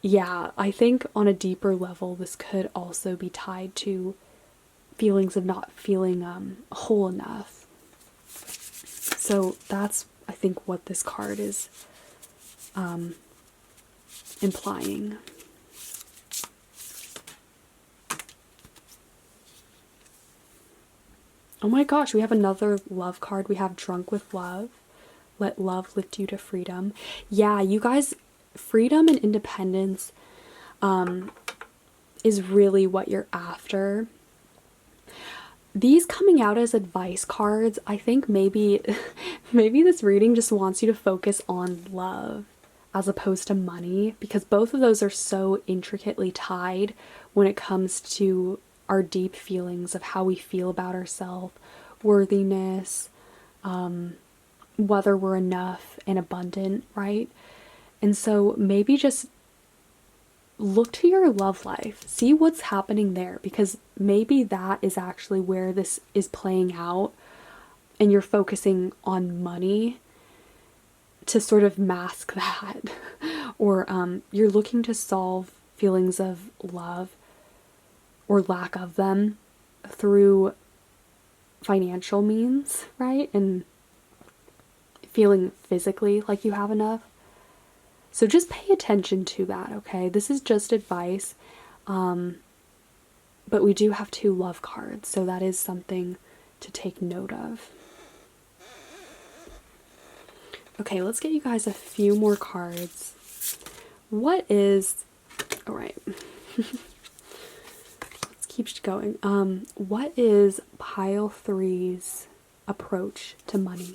yeah, I think on a deeper level this could also be tied to feelings of not feeling whole enough. So that's, I think, what this card is implying. Oh my gosh, we have another love card. We have Drunk with Love. Let love lift you to freedom. Yeah, you guys, freedom and independence is really what you're after. These coming out as advice cards, I think maybe this reading just wants you to focus on love as opposed to money, because both of those are so intricately tied when it comes to our deep feelings of how we feel about ourselves, worthiness, whether we're enough and abundant, right? And so maybe just look to your love life, see what's happening there, because maybe that is actually where this is playing out, and you're focusing on money to sort of mask that, or you're looking to solve feelings of love or lack of them through financial means, right? And feeling physically like you have enough. So just pay attention to that, okay? This is just advice, but we do have 2 love cards, so that is something to take note of. Okay, let's get you guys a few more cards. All right. keeps going. What is pile three's approach to money?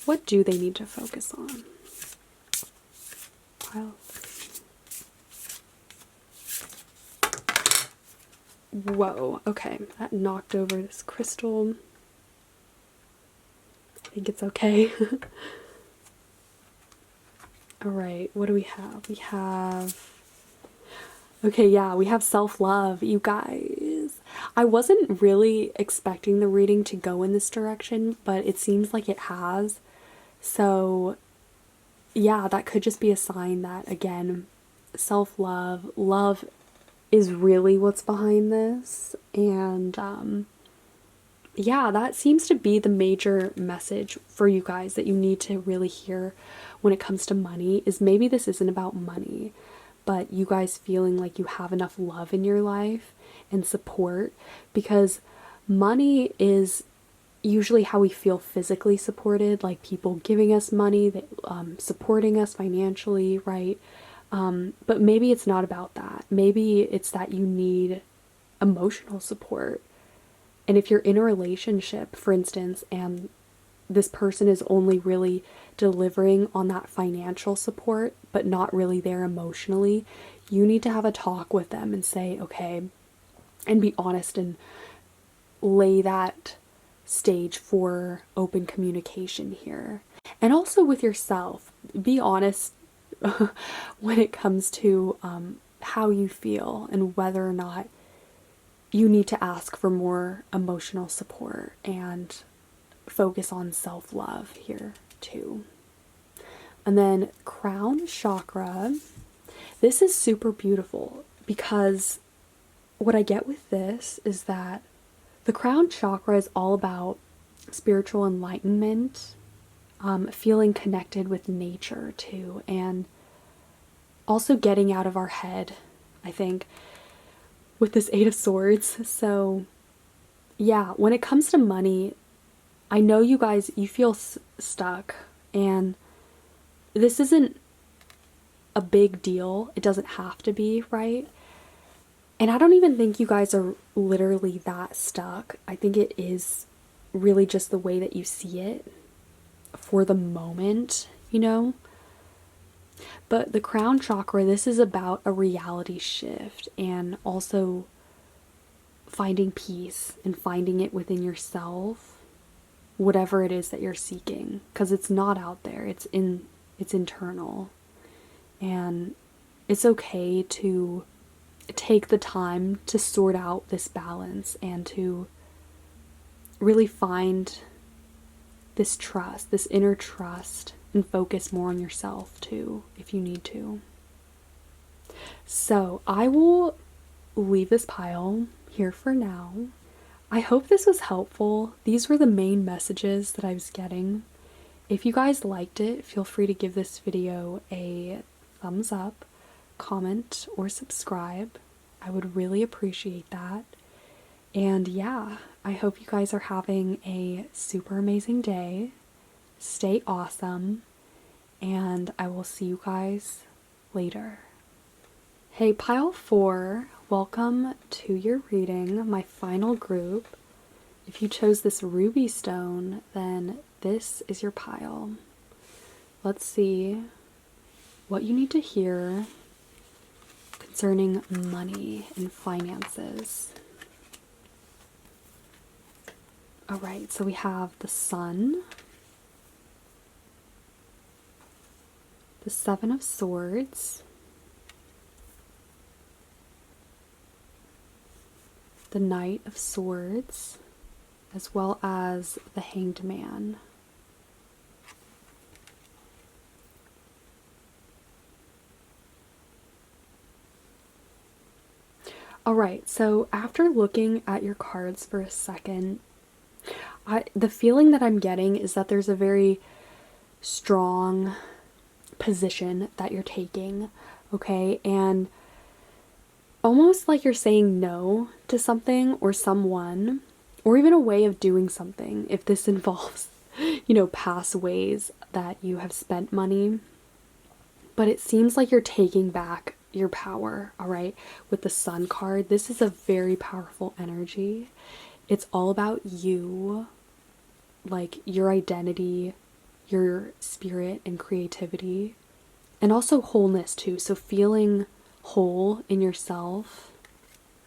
What do they need to focus on? Pile three. Whoa, okay, that knocked over this crystal. I think it's okay. Alright, what do we have? We have... Okay, yeah, we have self-love, you guys. I wasn't really expecting the reading to go in this direction, but it seems like it has. So, yeah, that could just be a sign that, again, self-love, love is really what's behind this. And, yeah, that seems to be the major message for you guys that you need to really hear when it comes to money, is maybe this isn't about money, but you guys feeling like you have enough love in your life and support, because money is usually how we feel physically supported, like people giving us money, that supporting us financially, right? But maybe it's not about that. Maybe it's that you need emotional support. And if you're in a relationship, for instance, and this person is only really delivering on that financial support, but not really there emotionally, you need to have a talk with them and say, okay, and be honest and lay that stage for open communication here. And also with yourself, be honest when it comes to how you feel and whether or not you need to ask for more emotional support, and focus on self-love here too. And then crown chakra. This is super beautiful, because what I get with this is that the crown chakra is all about spiritual enlightenment, feeling connected with nature too, and also getting out of our head, I think, with this Eight of Swords. So yeah, when it comes to money, I know you guys, you feel stuck, and this isn't a big deal. It doesn't have to be, right? And I don't even think you guys are literally that stuck. I think it is really just the way that you see it for the moment, you know? But the crown chakra, this is about a reality shift, and also finding peace and finding it within yourself, whatever it is that you're seeking, because it's not out there, it's internal. And it's okay to take the time to sort out this balance and to really find this trust, this inner trust, and focus more on yourself too, if you need to. So I will leave this pile here for now. I hope this was helpful. These were the main messages that I was getting. If you guys liked it, feel free to give this video a thumbs up, comment, or subscribe. I would really appreciate that. And yeah, I hope you guys are having a super amazing day. Stay awesome, and I will see you guys later. Hey, pile 4, welcome to your reading, my final group. If you chose this ruby stone, then this is your pile. Let's see what you need to hear concerning money and finances. Alright, so we have the Sun, the Seven of Swords, the Knight of Swords, as well as the Hanged Man. Alright, so after looking at your cards for a second, the feeling that I'm getting is that there's a very strong position that you're taking, okay? And almost like you're saying no to something or someone, or even a way of doing something, if this involves, you know, past ways that you have spent money. But it seems like you're taking back your power, all right? With the Sun card, this is a very powerful energy. It's all about you, like your identity, your spirit and creativity, and also wholeness too. So feeling whole in yourself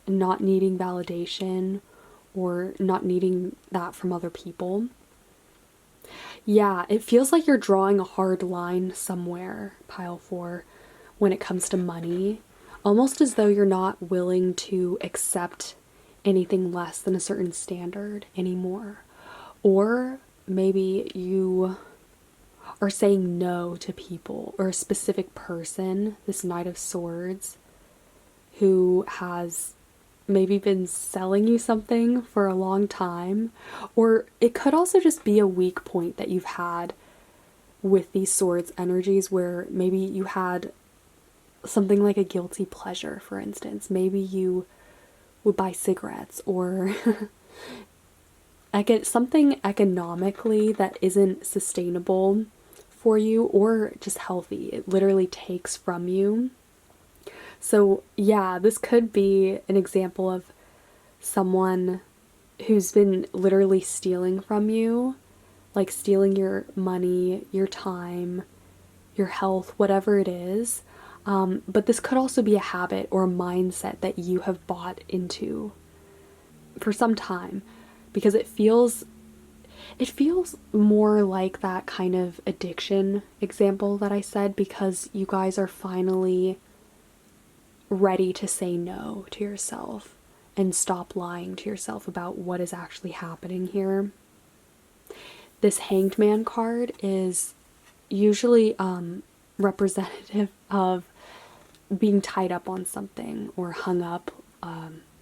and not needing validation or not needing that from other people. Yeah, it feels like you're drawing a hard line somewhere, pile 4, when it comes to money. Almost as though you're not willing to accept anything less than a certain standard anymore. Or maybe you are saying no to people or a specific person, this Knight of Swords, who has maybe been selling you something for a long time. Or it could also just be a weak point that you've had with these swords energies, where maybe you had something like a guilty pleasure, for instance. Maybe you would buy cigarettes or get something economically that isn't sustainable for you or just healthy. It literally takes from you. So yeah, this could be an example of someone who's been literally stealing from you, like stealing your money, your time, your health, whatever it is. But this could also be a habit or a mindset that you have bought into for some time, because it feels more like that kind of addiction example that I said, because you guys are finally ready to say no to yourself and stop lying to yourself about what is actually happening here. This Hanged Man card is usually representative of being tied up on something or hung up,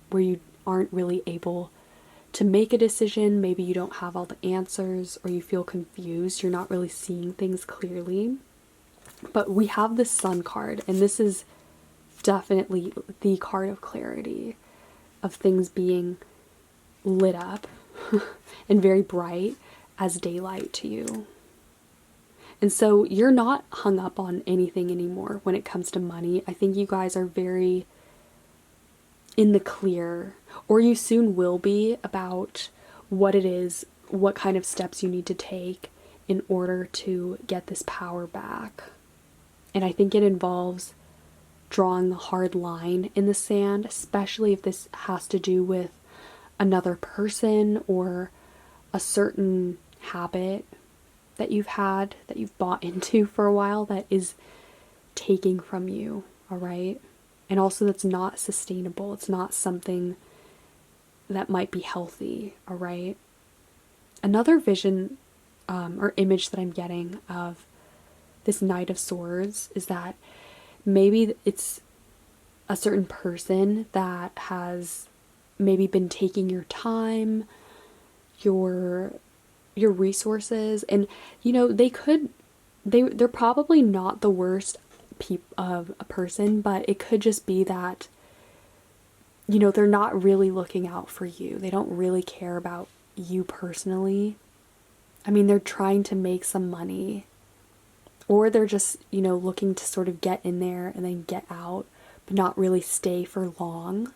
where you aren't really able to make a decision. Maybe you don't have all the answers, or you feel confused. You're not really seeing things clearly. But we have the Sun card, and this is definitely the card of clarity, of things being lit up and very bright as daylight to you. And so you're not hung up on anything anymore when it comes to money. I think you guys are very in the clear, or you soon will be, about what it is, what kind of steps you need to take in order to get this power back. And I think it involves drawing a hard line in the sand, especially if this has to do with another person or a certain habit that you've had, that you've bought into for a while, that is taking from you, all right? And also that's not sustainable. It's not something that might be healthy, all right? Another vision or image that I'm getting of this Knight of Swords is that maybe it's a certain person that has maybe been taking your time, your resources, and they're probably not the worst of a person, but it could just be that they're not really looking out for you. They don't really care about you personally. I mean, they're trying to make some money, or they're just looking to sort of get in there and then get out, but not really stay for long.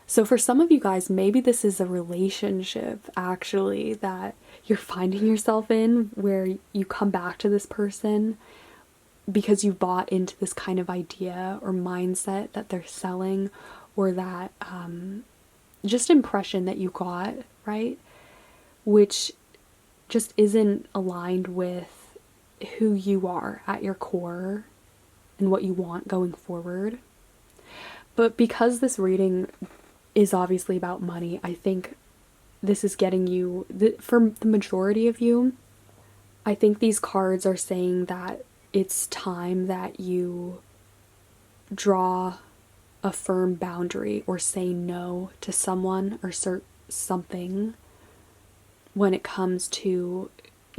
So for some of you guys, maybe this is a relationship actually that you're finding yourself in, where you come back to this person because you bought into this kind of idea or mindset that they're selling, or that just impression that you got, right? Which just isn't aligned with who you are at your core and what you want going forward. But because this reading is obviously about money, I think this is getting you, for the majority of you, I think these cards are saying that it's time that you draw a firm boundary or say no to someone or something when it comes to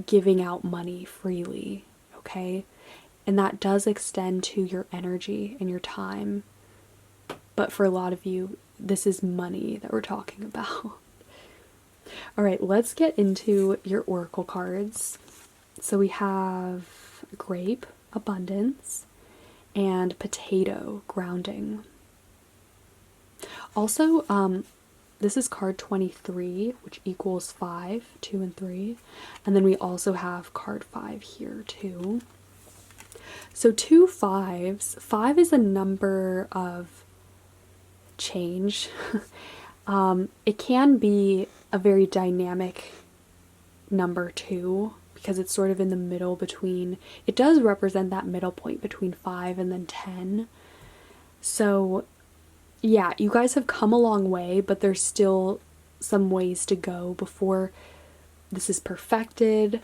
giving out money freely, okay? And that does extend to your energy and your time. But for a lot of you, this is money that we're talking about. All right, let's get into your oracle cards. So we have Grape, Abundance, and potato, grounding. Also, this is card 23, which equals 5, 2 and 3. And then we also have card 5 here too. So 2 5s. 5 is a number of change. It can be a very dynamic number too, because it's sort of in the middle between, it does represent that middle point between 5 and then 10. So yeah, you guys have come a long way, but there's still some ways to go before this is perfected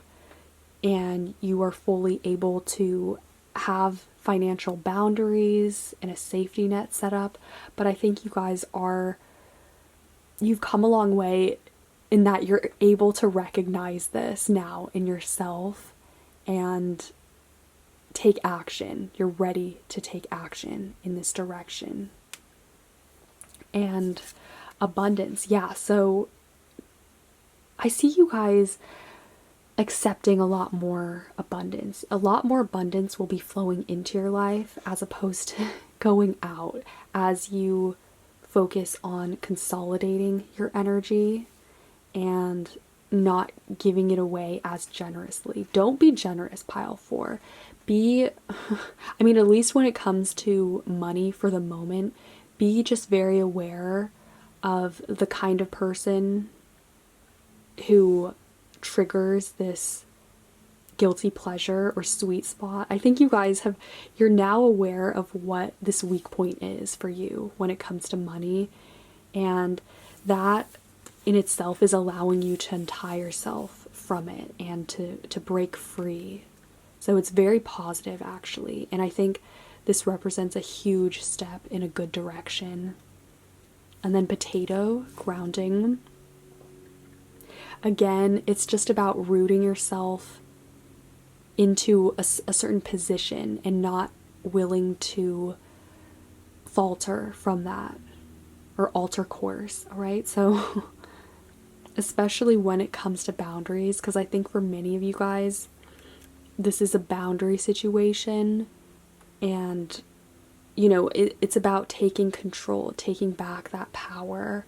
and you are fully able to have financial boundaries and a safety net set up. But I think you guys you've come a long way in that you're able to recognize this now in yourself and take action. You're ready to take action in this direction. And abundance, yeah, so I see you guys accepting a lot more abundance. A lot more abundance will be flowing into your life as opposed to going out as you focus on consolidating your energy and not giving it away as generously. Don't be generous, pile 4. Be, I mean, at least when it comes to money for the moment, be just very aware of the kind of person who triggers this guilty pleasure or sweet spot. I think you guys you're now aware of what this weak point is for you when it comes to money, and that in itself is allowing you to untie yourself from it and to break free. So it's very positive actually, and I think this represents a huge step in a good direction. And then potato, grounding. Again, it's just about rooting yourself into a certain position and not willing to falter from that or alter course, all right? So especially when it comes to boundaries, because I think for many of you guys, this is a boundary situation. And, you know, it's about taking control, taking back that power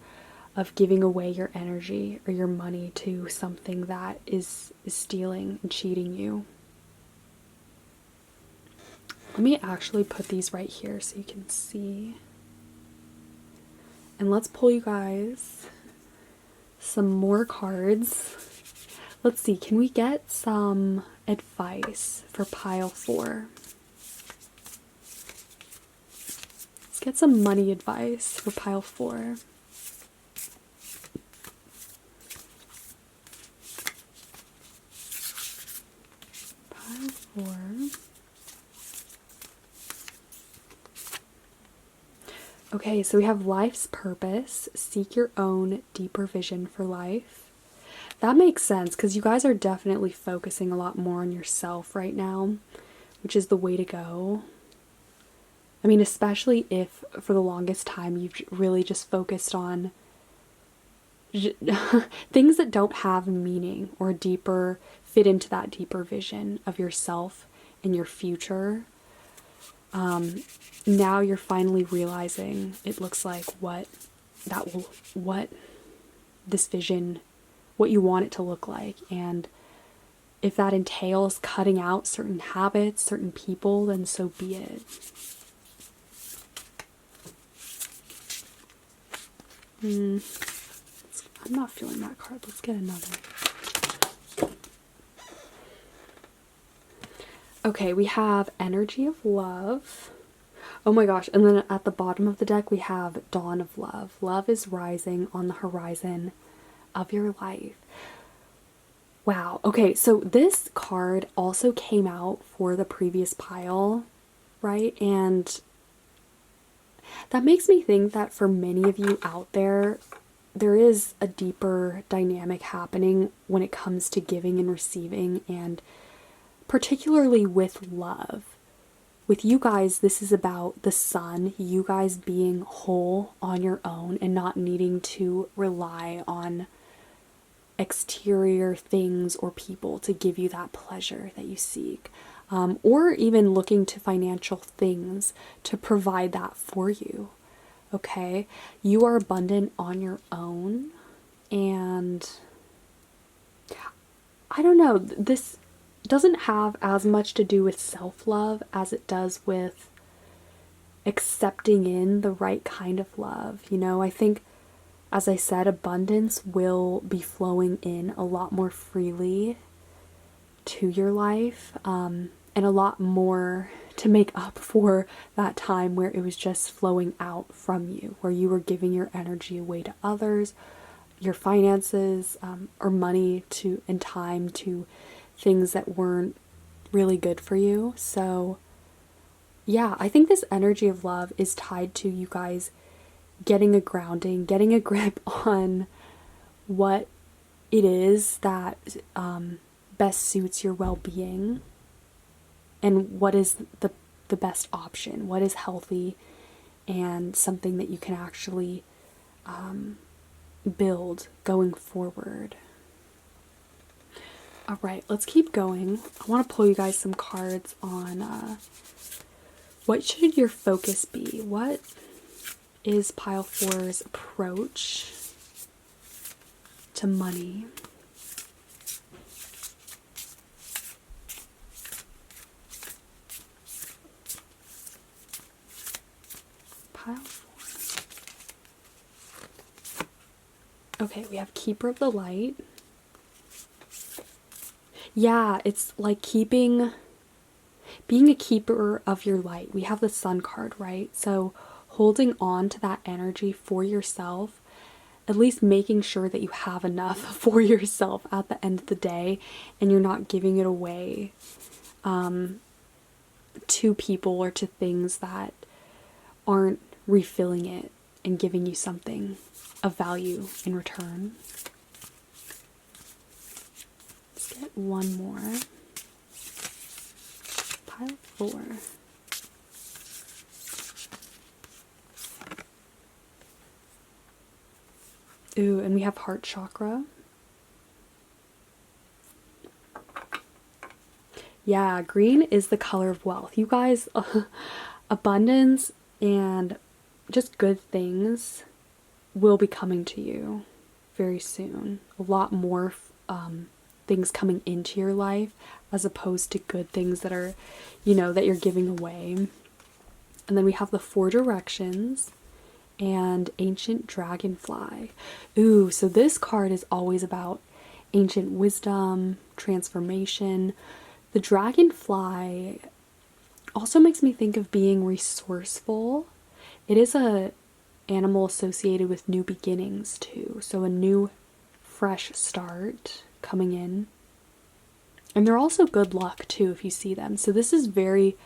of giving away your energy or your money to something that is stealing and cheating you. Let me actually put these right here so you can see. And let's pull you guys some more cards. Let's see, can we get some advice for pile 4? Let's get some money advice for pile 4. Pile 4. Okay, so we have life's purpose. Seek your own deeper vision for life. That makes sense because you guys are definitely focusing a lot more on yourself right now, which is the way to go. I mean, especially if for the longest time you've really just focused on things that don't have meaning or fit into that deeper vision of yourself and your future. Now you're finally realizing, it looks like, what this vision, what you want it to look like. And if that entails cutting out certain habits, certain people, then so be it. I'm not feeling that card. Let's get another. Okay, we have energy of love. Oh my gosh, and then at the bottom of the deck we have dawn of love. Love is rising on the horizon of your life. Wow. Okay, so this card also came out for the previous pile, right? And that makes me think that for many of you out there, there is a deeper dynamic happening when it comes to giving and receiving, and particularly with love. With you guys, this is about the sun, you guys being whole on your own and not needing to rely on exterior things or people to give you that pleasure that you seek. or even looking to financial things to provide that for you. Okay, you are abundant on your own, and I don't know, this doesn't have as much to do with self-love as it does with accepting in the right kind of love. You know, I think, as I said, abundance will be flowing in a lot more freely to your life, and a lot more to make up for that time where it was just flowing out from you, where you were giving your energy away to others, your finances, or money to and time to things that weren't really good for you. So yeah, I think this energy of love is tied to you guys getting a grounding, getting a grip on what it is that best suits your well-being, and what is the best option, what is healthy, and something that you can actually build going forward. All right, let's keep going. I want to pull you guys some cards on what should your focus be? What is pile 4's approach to money? Pile 4. Okay, we have Keeper of the Light. Yeah, it's like being a keeper of your light. We have the Sun card, right? So holding on to that energy for yourself, at least making sure that you have enough for yourself at the end of the day, and you're not giving it away to people or to things that aren't refilling it and giving you something of value in return. Let's get one more. Pile 4. Ooh, and we have heart chakra. Yeah, green is the color of wealth. You guys, abundance and just good things will be coming to you very soon. A lot more things coming into your life as opposed to good things that are, you know, that you're giving away. And then we have the 4 directions and ancient dragonfly. Ooh, so this card is always about ancient wisdom, transformation. The dragonfly also makes me think of being resourceful. It is a animal associated with new beginnings too. So a new fresh start coming in. And they're also good luck too if you see them. So this is very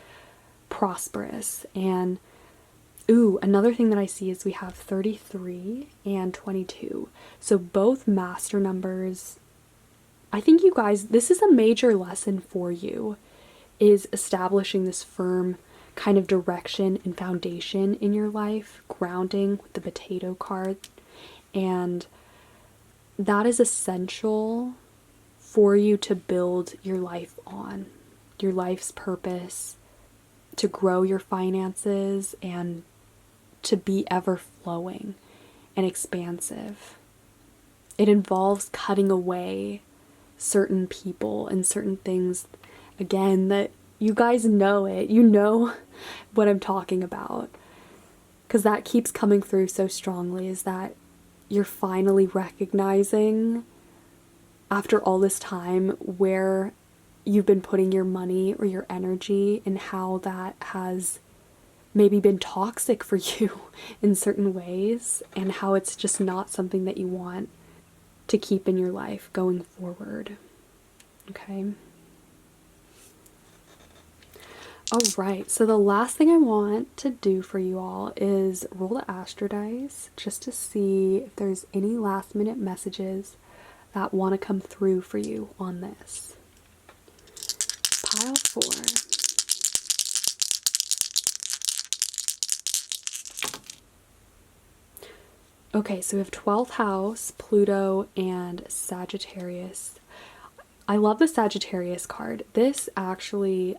prosperous. And ooh, another thing that I see is we have 33 and 22. So both master numbers. I think you guys, this is a major lesson for you, is establishing this firm kind of direction and foundation in your life, grounding with the potato card. And that is essential for you to build your life on, your life's purpose, to grow your finances, and to be ever flowing and expansive. It involves cutting away certain people and certain things, again, that you guys know it. You know what I'm talking about. Because that keeps coming through so strongly, is that you're finally recognizing after all this time where you've been putting your money or your energy and how that has maybe been toxic for you in certain ways, and how it's just not something that you want to keep in your life going forward. Okay. All right, so the last thing I want to do for you all is roll the Astro Dice just to see if there's any last minute messages that want to come through for you on this. Pile 4. Okay, so we have 12th house, Pluto, and Sagittarius. I love the Sagittarius card. This actually,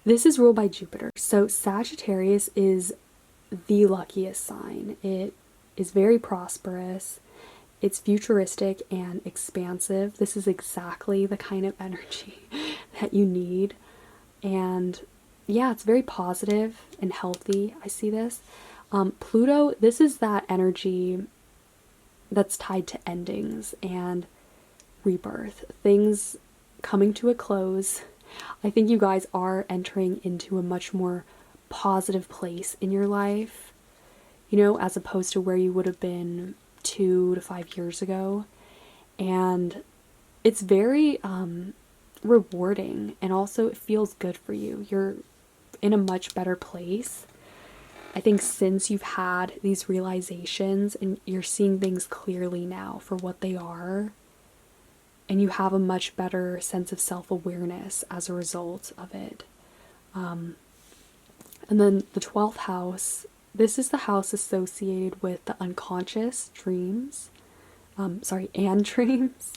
this is ruled by Jupiter. So Sagittarius is the luckiest sign. It is very prosperous. It's futuristic and expansive. This is exactly the kind of energy that you need. And yeah, it's very positive and healthy. I see this. Pluto, this is that energy that's tied to endings and rebirth, things coming to a close. I think you guys are entering into a much more positive place in your life, you know, as opposed to where you would have been 2 to 5 years ago. And it's very rewarding, and also it feels good for you. You're in a much better place. I think since you've had these realizations and you're seeing things clearly now for what they are, and you have a much better sense of self-awareness as a result of it. And then the 12th house, this is the house associated with the unconscious dreams. And dreams.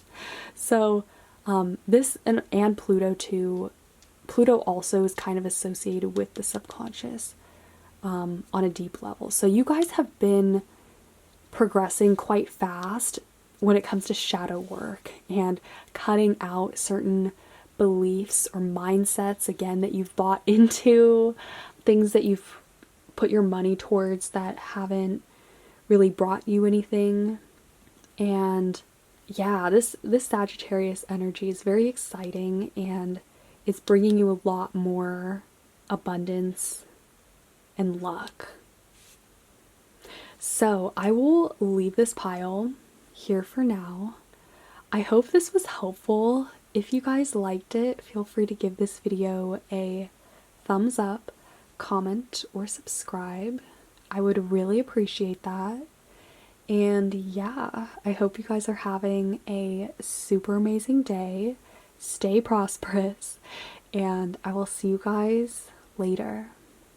So this and Pluto too. Pluto also is kind of associated with the subconscious on a deep level. So you guys have been progressing quite fast when it comes to shadow work and cutting out certain beliefs or mindsets, again, that you've bought into, things that you've put your money towards that haven't really brought you anything. And yeah, this Sagittarius energy is very exciting, and it's bringing you a lot more abundance and luck. So I will leave this pile here for now. I hope this was helpful. If you guys liked it, feel free to give this video a thumbs up, comment, or subscribe. I would really appreciate that. And yeah, I hope you guys are having a super amazing day. Stay prosperous, and I will see you guys later.